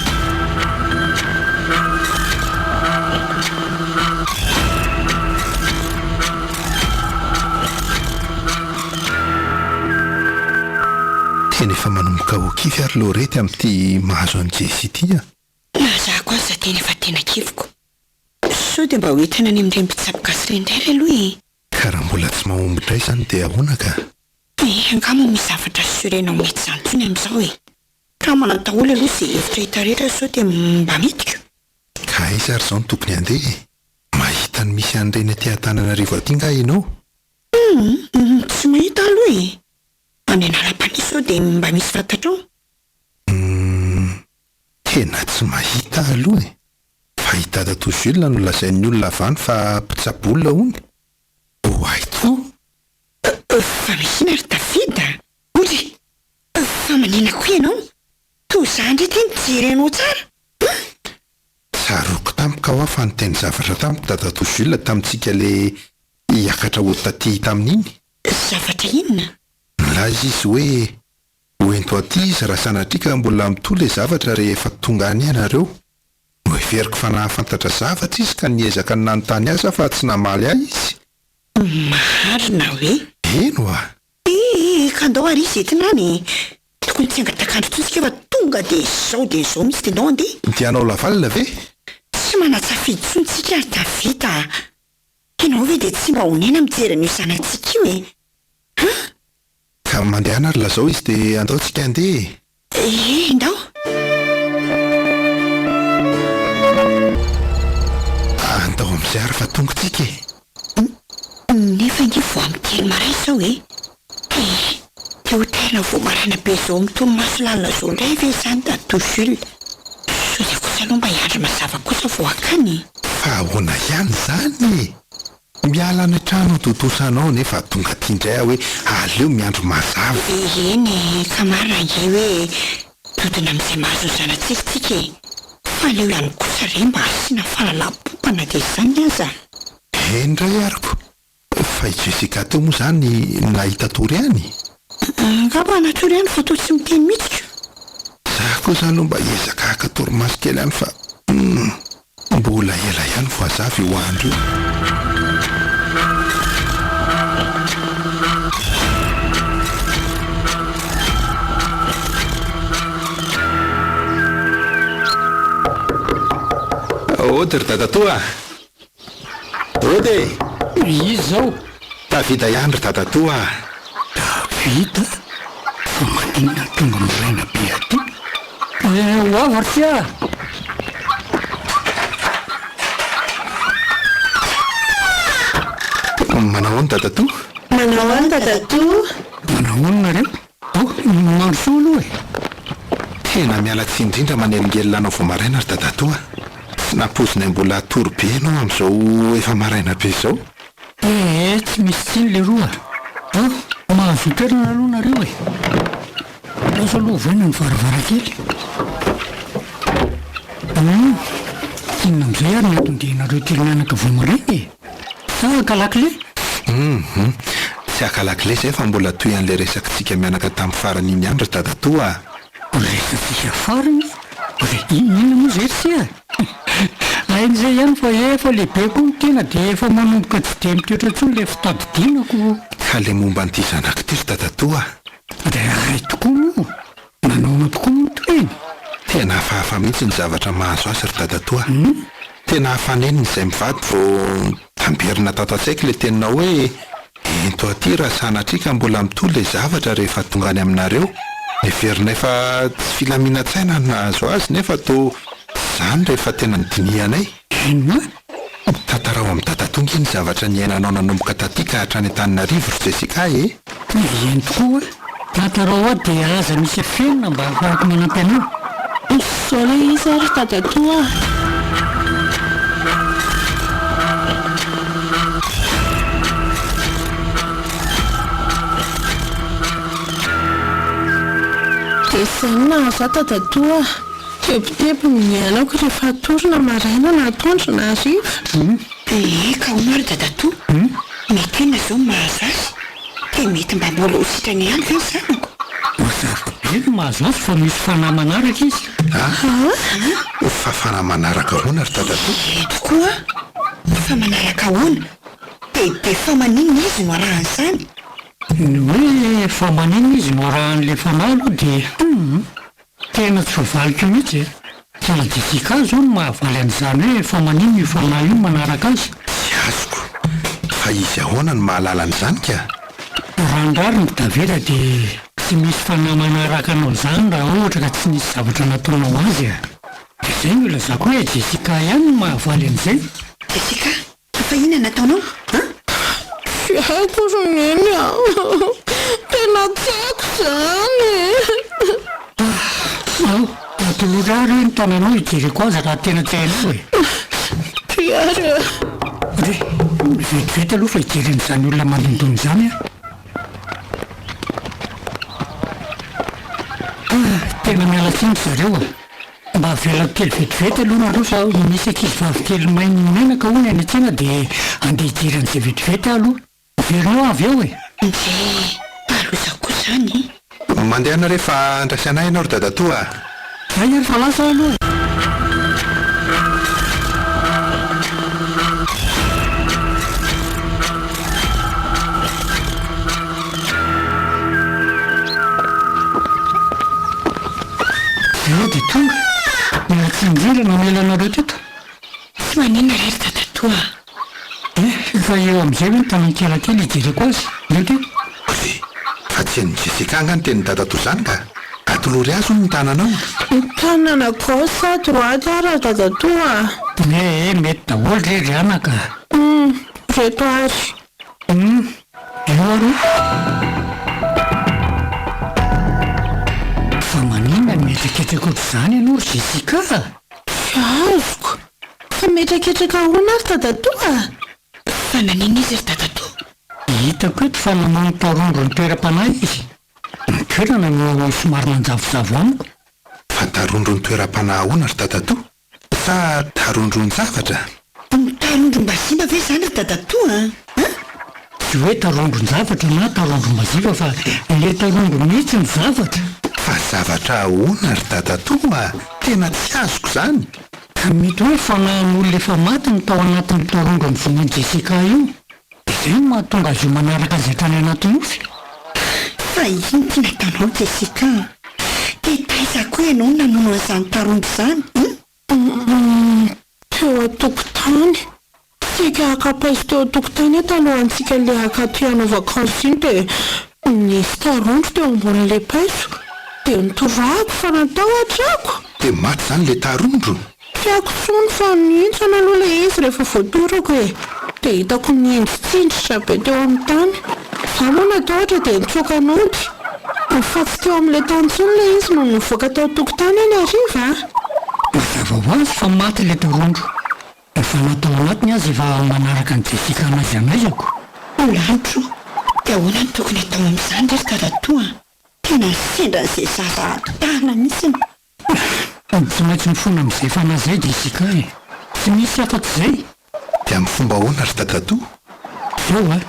Tena efa manomboka ho kify ary Lorety amin'ity mahazo an'i Jesy ity a. Na za koa za tena efa tena kivoko. Sao dia mba ho hitana any amin'ireny mpitsaboka sy ireny indray aloha e. Ka raha mbola tsy mahombotra izany dia ahoana ka? Angamba misy zavatra sorenao mety izany tsony amin'izao e. Ka manantahola aloha izay hevitra hita rehetra sao dia mba midiko. Ka aiza ary izao no tokony handeha? Mahita ny misy an'ireny aty Antananarivo aty nga ianao? Tsy mahita aloha e. Any anaram-paniso dia mba misy fantatrao. Tena tsy mahita aloha e. Fahita dato Jules no lazain'ny olona avany fa mpitsabolona hony. Aito? Fa misy ry Davida. Oly, fa manina koa ianao. Toy izany ndray tena jerenao tsara. Tsaroako tampoka ho fa niteny zavatra tampoka dato Jules tamintsika le hiakatra ho taty tamin'iny. Zavatra inona? Laza izy hoe hoento aty izy raha sanatrika mbola mitohy le zavatra rehefa tonga any ianareo. Hoeveriko fa nahafantatra zavatra izy ka niezaka ny nanontany aza fa tsy namaly ahy izy. Marina hoe? Eno a. Ka andao ary izy etinany. Tokony tsy angatakandro totsika fa tonga dia izao misy tenao andeha. Tianao lavalina ve? Tsy manatsafidy tsontsika ary Davida. Ianao ve dia tsy mba honena mijery an'io zanatsika io e? Ka mandeha ary lazao izy dia andaontsika andeha. Ndao. Andao amin'izay ary fa tongotsika e. Nefa ingy vao amin'ny teny maray izao e. Dia ho tena vao marana be izao mitony maso lalina izao indray ve izany dato Jules? Sao dia kosa aloha mba hiandry mazava kosa vao akany. Fa ahoana ihany izany e. Miala any trano totosanao nefa tonga tia indray hoe aleo miandro mazava. Eny ka marina nge hoe dodina amin'izay mahazo ny zanatsika e. Fa aleo ihany kosa re mba asiana fahalalam-pompana dia izany aza. Indray ariko. Fa i Jessica teo moa izany nahita tory any. Angamba natory ihany fa toa tsy miteny mihitsika. Za koa izany aloha mba hiezaka haka torimaso kely ihany fa mbola ela ihany voazavy io andro io. Ody ry dadatoa. Ody. Izy zao. Davida ihany ry dadatoa. Davida? Fa maninona tonga miraina be aty? Hoavary sia. Manao ahoana dadatoa? Manao ahoana dadatoa? Manao ahoana nareo? Mandro soa aloha e. Tena miala tsiny indrindra manelingelina anao vao maraina ry dadatoa. Tsy nampozina mbola tory be ianao amin'izao efa maraina be izao. Tsy misy tsiny le roa. Mahazo toerana aloha nareo e. Lasa aloha vaina ny varavarankely. Inona amin'izay ary natondehanareo terinanaka vao maraina e. Sa kalakile? Tsy akalakile izay fa mbola toy an'ilay resakitsika mianaka tamin'ny farany iny ihany ry dadatoa. Resatsika farany? Inona moa izay sia? Hain'izay ihany fa efa lehibe koa ny tena dia efa manomboka tsy dia mitoetra intsony ilay fitadidinako. Ka le momba n'ity zanak'ity ry dadatoa. Dia ray tokoa moa. Nanaona tokoa moa toeny. Tena hafahafa mihitsy ny zavatra mahazo azy ry dadatoa. Tena hafaneniny izay mivady vao amberina tato an-tsaiko ilay teninao hoe ento aty raha sanatrika mbola mitolo ilay zavatra rehefa tonga any aminareo. Everina efa tsy filaminantsaina no nahazo azy nefa to izany rehefa tena nydinianay. Inona? Tantarao amin'ny tatatonga iny zavatra niainanao nanomboka taty ka hatrany Antananarivo ry Jessica e. Eny tokoa tantarao aho dia aza misy fenina mba ahafahako manampy anao. Izao ilay izy ary tadatoa. Dia izay no nahazo aho tadatoa. Tebotebo ny anako rehefa atorina maraina na atoandro na hariva. Ka hono ary dadatoa. Mety ina izao mahazo azy. Dia mety mba mbola ho sitrany ihany ve ny zanako? Mazava be no mahazo azy fa misy fanahy manaraka izy. Fa fanahy manaraka ahoana ry tadatoa? Tokoa fa manaraka ahoana? Dia fa maninona izy no arahan'izany? Ny hoe fa maninona izy no arahan'ilay fanahy aloha dia tena tsy voavaliko mihitsy. Fa na Jessica zao no mahavaly an'izany hoe fa maninona io fanahy io manaraka azy. Tsy azoko. Fa izy ahoana no mahalala an'izany ka? Raha ndrariny Davida dia tsy misy fanahy manaraka anao izany raha ohatra ka tsy nisy zavatra nataonao azy a. Dia izay no ilazako hoe Jessica ihany no mahavaly an'izay. Jessica, fa inona nataonao? Tsy haiko roneny aho. Tena tsy haiko izany. Atolotra ary ny tananao hijereko azy raha tena tsy hainao e. Piara. Vetivety aloha fa hijeren'izany olona malindony izany tena miala tsiny zareo a. Mba avelako kely vetivety aloha nareo fa misy ankizy vavikely menaka hono any an-tsena dia andeha hijeren'izay vetivety aloha. Averinao avy eo e. Palozako izany. Mandehana rehefa andrasanay ianao ry dadatoa. Zay ary fa lasa aloha. Dia tonga miala tsinjira mamela anareo teto. Tsy maninona rery tadatoa. Fa eo amin'izay hoe ny tanan-kerakely hijereko azy. Io teo. Fa tsy ny Jessica angany teny dadatoa izany ka atolory azy hono ny tananao. Ny tanana gauche sa droite ary tadatoa. Mety daholo rery anaka. Reto ary. Eo ary. Fa maninona ny mietreketraka ohatr'izany ianao ry Jessica? Tsy azoko. Fa mietreketraka ahoana ary tadatoa? Fa naninona izy ry tadatoa? Hitako eto fa namono tarondro ny toeram-panahy izy. Ny toerana no somary manjavozavo amiko. Fa tarondro ny toeram-panahy ahoana ry dadatoa? Sa tarondro ny zavatra? Tarondro mba simba ve izany ry tadatoa? Tsy hoe tarondro ny zavatra na tarondro mbaziva fa ilay tarondro mihitsy ny zavatra. Fa zavatra ahoana ry dadatoa? Tena tsy azoko izany. Mety hoe fanahin'olona efa maty ny tao anatin'ny tarondro ny vonan'i Jessica io. Izay no mahatonga azy io manaraka azy hatrany anaty nofy. Fa ino ty nataonao Jessica? Dia taizako hoe ianao nanono an'izany tarondro izany. Teo an-tokotany. Tsika akapaizy teo an-tokotany eto alohantsika ilay akato hianaovako azy iny dia nisy tarondro teo ambonin'ilay paiso. Dia nitorako fa natao hatrako. Dia maty izany ilay tarondro. Tiako tsony fa mihintsana aloha ilay izy rehefa voatorako e. Dia hitako mihintsitsindritra be teo amin'ny tany. Za moa natahotra dia nitsoaka nody. Mifatsy teo amin'ilay tany tsony ilay izy no nivoaka tao an-tokotany any hariva. Mazava ho azy fa maty ilay tarondro. Efa natao anatiny azy efa manaraka ny Jessica anazy anaizako. Lanitro, dia ahoana ny tokony atao amin'izany rery tadatoa? Tena sendra izay zava-tana mihitsiny. Tsy maintsy mifona amin'izay fanahy izay Jessica e. Tsy misy afa-tsy izay. Dia amin'ny fomba ahoana ry dadatoa? Zao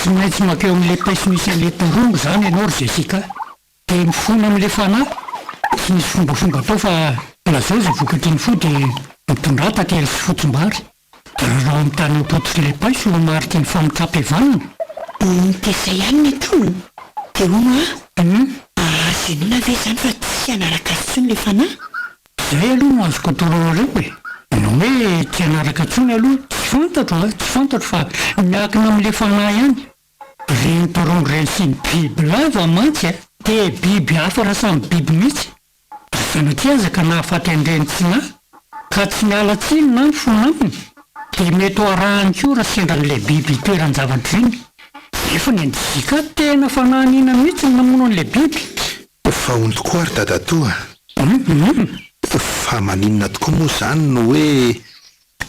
tsy maintsy makeo amin'ilay paiso misy an'ilay tarondro izany ianao ry Jessica. Dia mifona amin'ilay fanahy. Tsy misy fombafomba atao fa lazao izay vokatry ny fo dia mitondrata kely sy fotsim-bary. Raha amin'ny tany apototr'ilay paiso no mariky ny famotrape vanana. Dia izay ihany ny tono. Dia hono zenona ve izany fa tsy hanaraka tsony ilay fanahy? Izay aloha no azoko atoroareo e. Ianao hoe tsy hanaraka tsony aloha, tsy tsy fantatro fa miakina amin'ilay fanahy ihany reny torongo reny sy ny biby lava mantsy a dia biby hafa raha samy biby mihitsy zanatiazaka nahafaty an'ireny tsinahy ka tsy miala tsiny na ny fona aminy dia mety ho arahany koa raha sendran'ilay biby toeran-javatra iny nefa ny anjika tena fanahiniana mihitsy ny namono an'ilay biby fa hony tokoa ary dadatoa fa maninona tokoa moa izany no hoe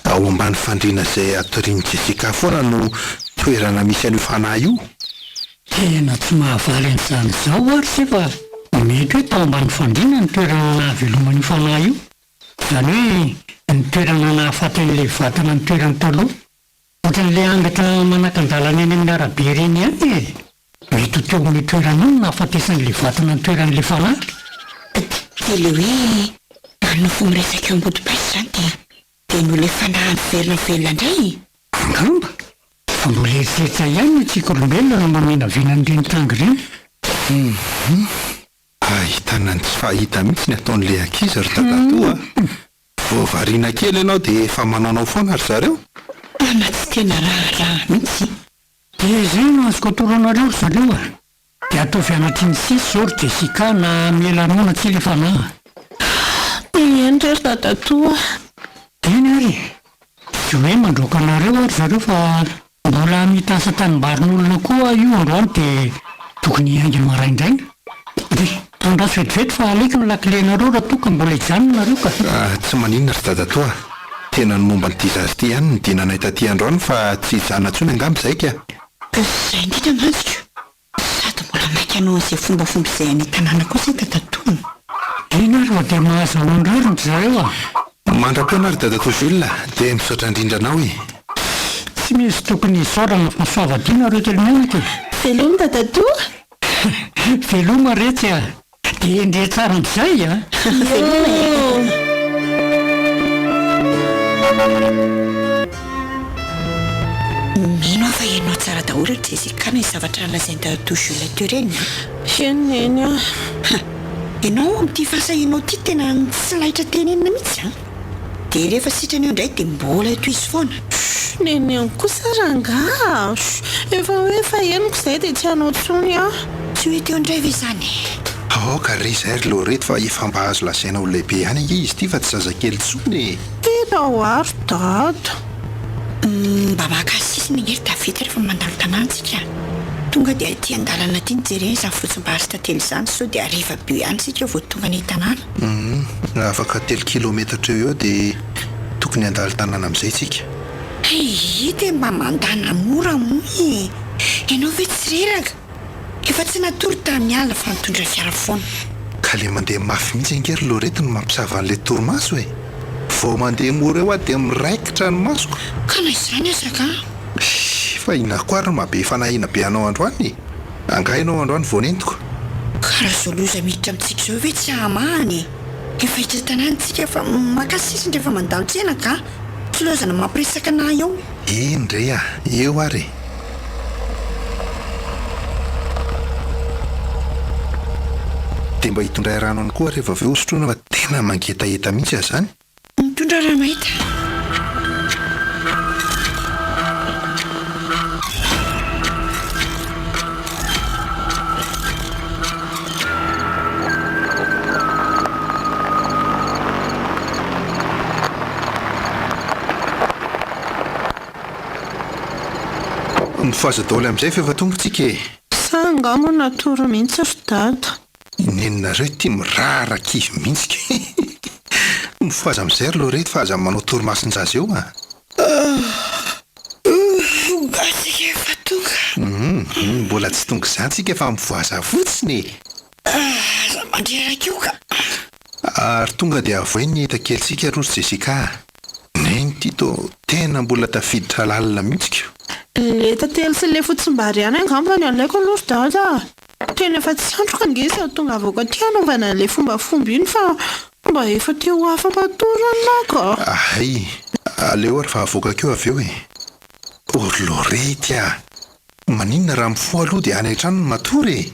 ao ambany fandriana izay atoriany Jessica foana no toerana misy an'io fanahy io tena tsy mahavaly an'izany izao ary se fa mety hoe tao ambany fandriana ny toerana nahaveloman'io fanahy io izany hoe ny toerana nahafaty an'ilay vatana ny toerany taloha ohatran'ilay angatra manaka-dalana eny amin'ny arabe ireny ihany mety ho teo amin'ny toerana io nahafatesan'ilay vatana ny toeran'ilay fanahy dia le hoe manao fo miresaka ambodi-paisy izany dia no ilay fanahy miverina velona indray angamba fa mbola eritreritra ihany ny tsika olombelona no mamena venan'ireny tangy ireny ahitana ny tsy fahita mihitsy ny ataon'ilay ankizy ry dadatoa voavariana kely ianao dia efa manaonao foana ry zareo ana tsy tena raha mihitsy dia izay no azoko atoranareo ry zareo dia ataovy anatry ny sisy zao ry Jessica na mielanona tsy ilay fanahy eny rery dadatoa eny ary tsy hoe mandroaka anareo ary zareo fa mbola mitasa tanimbarin'olona koa io androany dia tokony haingy maraindraina dia andraso vetivety fa aleko ny lakilenareo raha toka mbola hijanonareo ka tsy maninona ry dadatoa tena ny momba nyity zazy ity ihany ny dinanay taty androany fa tsy hijana ntsony angamba izay ka izay indrindra mantsika sady mbola maika anao an'izay fombafomba izay any tanàna koa izay dadatoa eny ary fa dia mahazao andrarony zareo mandra-poana ary dadatoa Jules dia misaotra indrindra anao tsy misy tokony hisaorana fa soavadiana rehetra mianaka veloma dadatoa veloma retsy dia ndre tsara amin'izay mino aho fa ianao tsara daholo Jessica ny zavatra lazainy dadatoa Jules teo ireny eneny ianao amin'ity fahasahianao ity tena tsy laitra tenenina mihitsy dia rehefa sitrany eo indray dia mbola eto izy foana neny any kosa ranga efa hoe fa eniko izay dia tsy hanao tsony tsy hoe teo indray ve izany aoka ry izay ry loreto fa efa mba azo lasaina ho lehibe ihany izy ity fa tsy zazakely tsony tena ho ary dada mba mahakasisy ny hery tavita rehefa mandalo tanàntsika tonga dia aty an-dalana ty nijereny izany fotsim-bary tantely izany sao dia ariva bio ihany sika vao tonga ny tanàna afaka 3 kilometatra eo dia tokony andalo tanàna amin'izay tsika dia mba mandana mora moa ianao ve tsy reraka efa tsy natory tamiala fa mitondra fiara foana ka le mandeha mafy mihitsy angery loreto no mampisava an'ilay torimaso vao mandeha mora eo dia miraikitra ny masoko ka na izany azaka fa inona koa ary no mahabe fanahina be anao androany angahinao androany vao nentiko karaha zao loza miditra amintsika zao ve tsy hamahany efa hitra tanàntsika fa makasisiny rehefa mandalo tsena ka tsy lozana mampiresaka anahy eo indre eo ary dia mba hitondray rano any koa rehefa aveo sotroana fa tena mangetaheta mihitsy azy zany mitondra rano hita mifoaza daoly amin'izay fa efa tongotsika sa angamo natoro mihitsy ry dada nenonareo ty mirara kivy mihitsika mifoaza amin'izay ry loreto fa aza manao torimasin-jazy eo gasika efa tonga mbola tsy tonga izany tsika fa mivoaza fotsiny za mandreraka io ka ary tonga dia avoe ny etan-kelitsika ry Jessica neny ty to tena mbola tafiditra lalina mihitsika le tantely sy le fotsim-bary ihany angamba ny alaiko aloha ry dada tena efa tsy androka angesa tonga avoaka ty hanaovana an'ilay fombafomba iny fa mba efa teo afam-patoranako ay aleo ary fa avoaka keo avy eo ory lorety maninona raha mifoa aloha dia any an-trano ny matory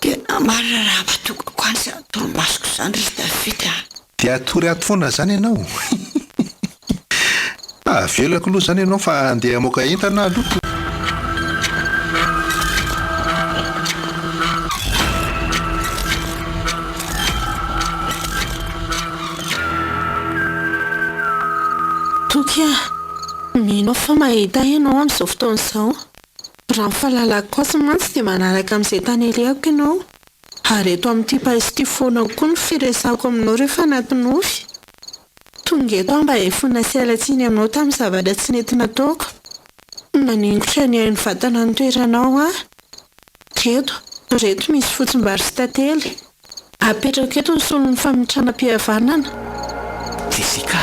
tena marina raha matokako any sa toromasoko izany ry davita dia atory ato foana zany ianao Velako aloha izany ianao fa andeha hamoaka entana aloha. Toky mino fa mahita ianao amin'izao fotoana izao. Raha mifalalaka kosa mantsy dia manaraka amin'izay tany ilehako ianao. Ary eto amin'ity paisy foana koa ny firesahako aminao rehefa anatin'ovy. Tonga eto mba hiafina sy alatsiny aminao tamin'ny zavatra tsy nety nataoko. Naningotra ny haino vatana ny toeranao aho. Reto misy fotsim-bary sy tantely. Apetraka eto ny solon'ny famitranam-pihavanana. Jessica,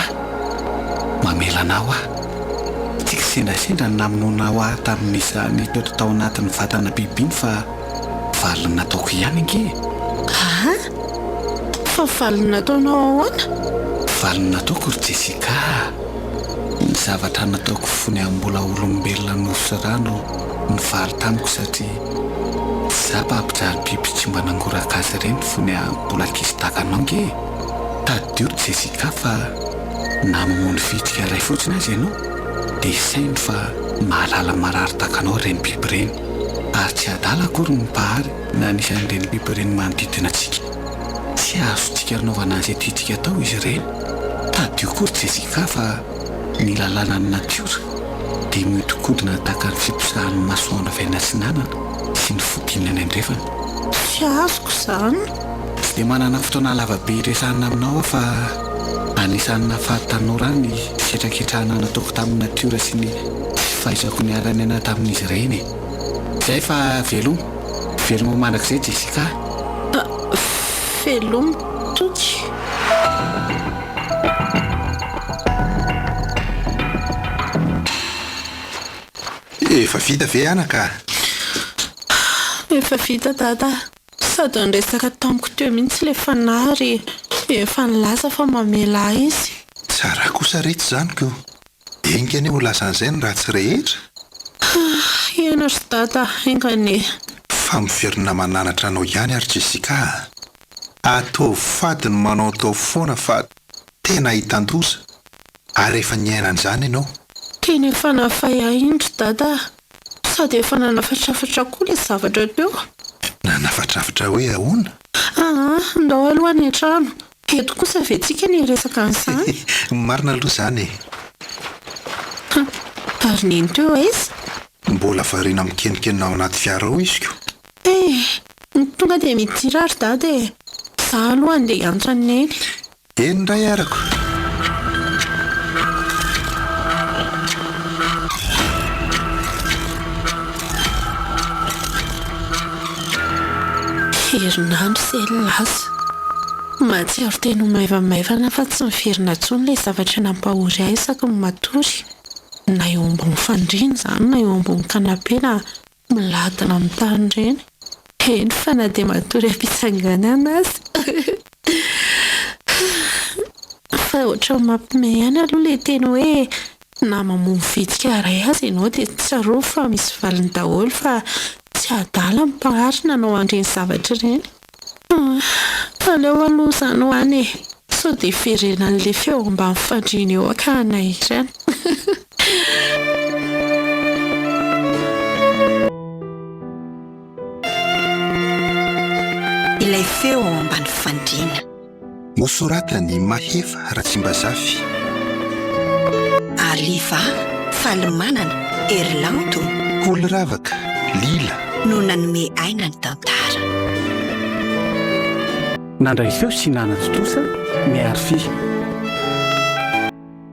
mamelanao aho. Tsika sendasendra namonoanao aho tamin'izany toetra tao anatin'ny vatana bibiny fa valiny nataoko ihany ange. Fa valiny nataonao ahoana? Valiny nataoko ry Jessica. Ny zavatra nataoko fony ambola olombelona nosy rano ny valy tamiko satria za mpampijaly biby tsy mba nangoraka azy ireny fony ambola kizy takanao nge. Tadio ry Jessica fa namamony fitrika iray fotsiny azy ianao dia isainy fa mahalala marary takanao ireny biby ireny. Ary tsy adala akory ny mpahary na anisan'ireny biby ireny manodidina antsika. Tsy azontsika ranaovana izay tiatsika tao izy ireny. Tadio kory Jessica fa ny lalàna ny natiora dia mihodikodina tahaka ny fiposahan'ny masoandro avy any atsinanana sy ny fodinany andrefana. Tsy azoko izany. Tsy dia manana fotoana lavabe iresahana aminao fa anisan'ny nahafahantanora ny fiatraketrahana nataoko tamin'ny natiora sy ny fahaizako ny arany ana tamin'izy ireny. Izay fa velomo mandrakizay Jessica. Velomo Toky. Efa vita ve anaka? Efa vita dada. Sady niresaka tamiko teo mihitsy ilay fanary. Efa nilaza fa mamela izy. Tsara kosa rehetra izany ko. Enga ny ho lazan'izay ny ratsy rehetra. Ianao sy dada, engane. Fa miverina mananatra anao ihany ary Jessica. Atao fady ny manao tao foana fa tena hitan-doza. Ary efa niainan'izany ianao. Tena efa nafay ahindry dada. Sady efa nanafatrafatra koa ilay zavatra teo. Nanafatrafatra hoe ahoana? Ndao aloha ny an-trano. Eto kosa ve tsika ny resaka an'izany? Marina aloha izany. Ary nino teo izy? Mbola variana mikenikena ao anaty fiara ao izy ko. Tonga dia midira ary dada e. Za aloha andeha hiantra ny neny. Eny indray arako. Herinandro sy laza. Mahatsiaro teny ho maivamaivana fa tsy miverina intsony ilay zavatra nampahory ahy isaky ny matory. Na eo ambony fandriana izany na eo ambony kanapé na miladina amin'ny tany ireny. Eny fa na dia matory am-pitsanganana azy. Fa ohatran'ny mampiomehy ihany aloha ilay teny hoe na mamono vitsika iray azy ianao dia tsy tsarao fa misy valiny daholo fa tsy adala ny mpahary nanao an'ireny zavatra ireny. Aleo aloha izany ho any e. Sao dia ferena an'ilay feo mba mifandriana eo ka anahirana. Ilay feo ao ambany fandriana. Nosoratany Maheva Ratsimbazafi. Aliva Falimanana Erlanto Oloravaka Lila no nanome aina ny tantara. Nandray feo sy nanatotosa miary fi.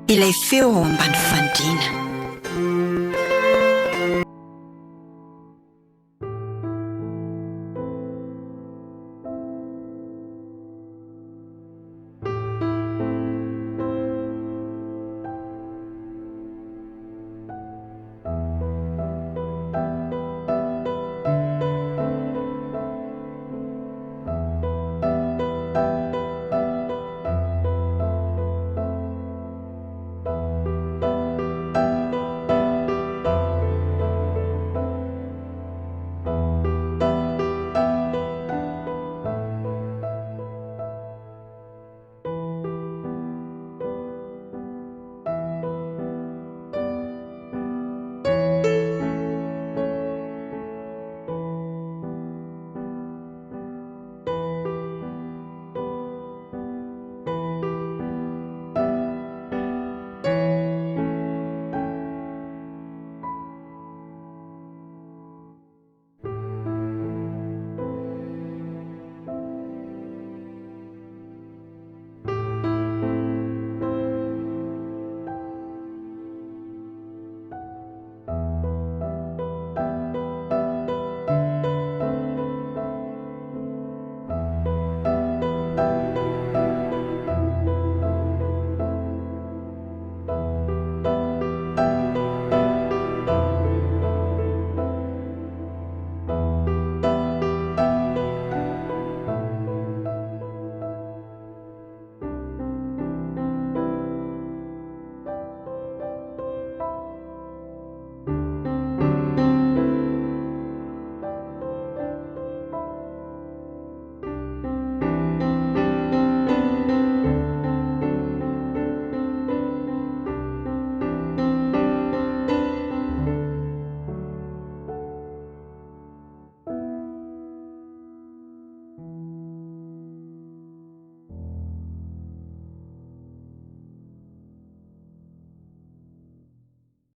Ilay feo ao ambany fandriana.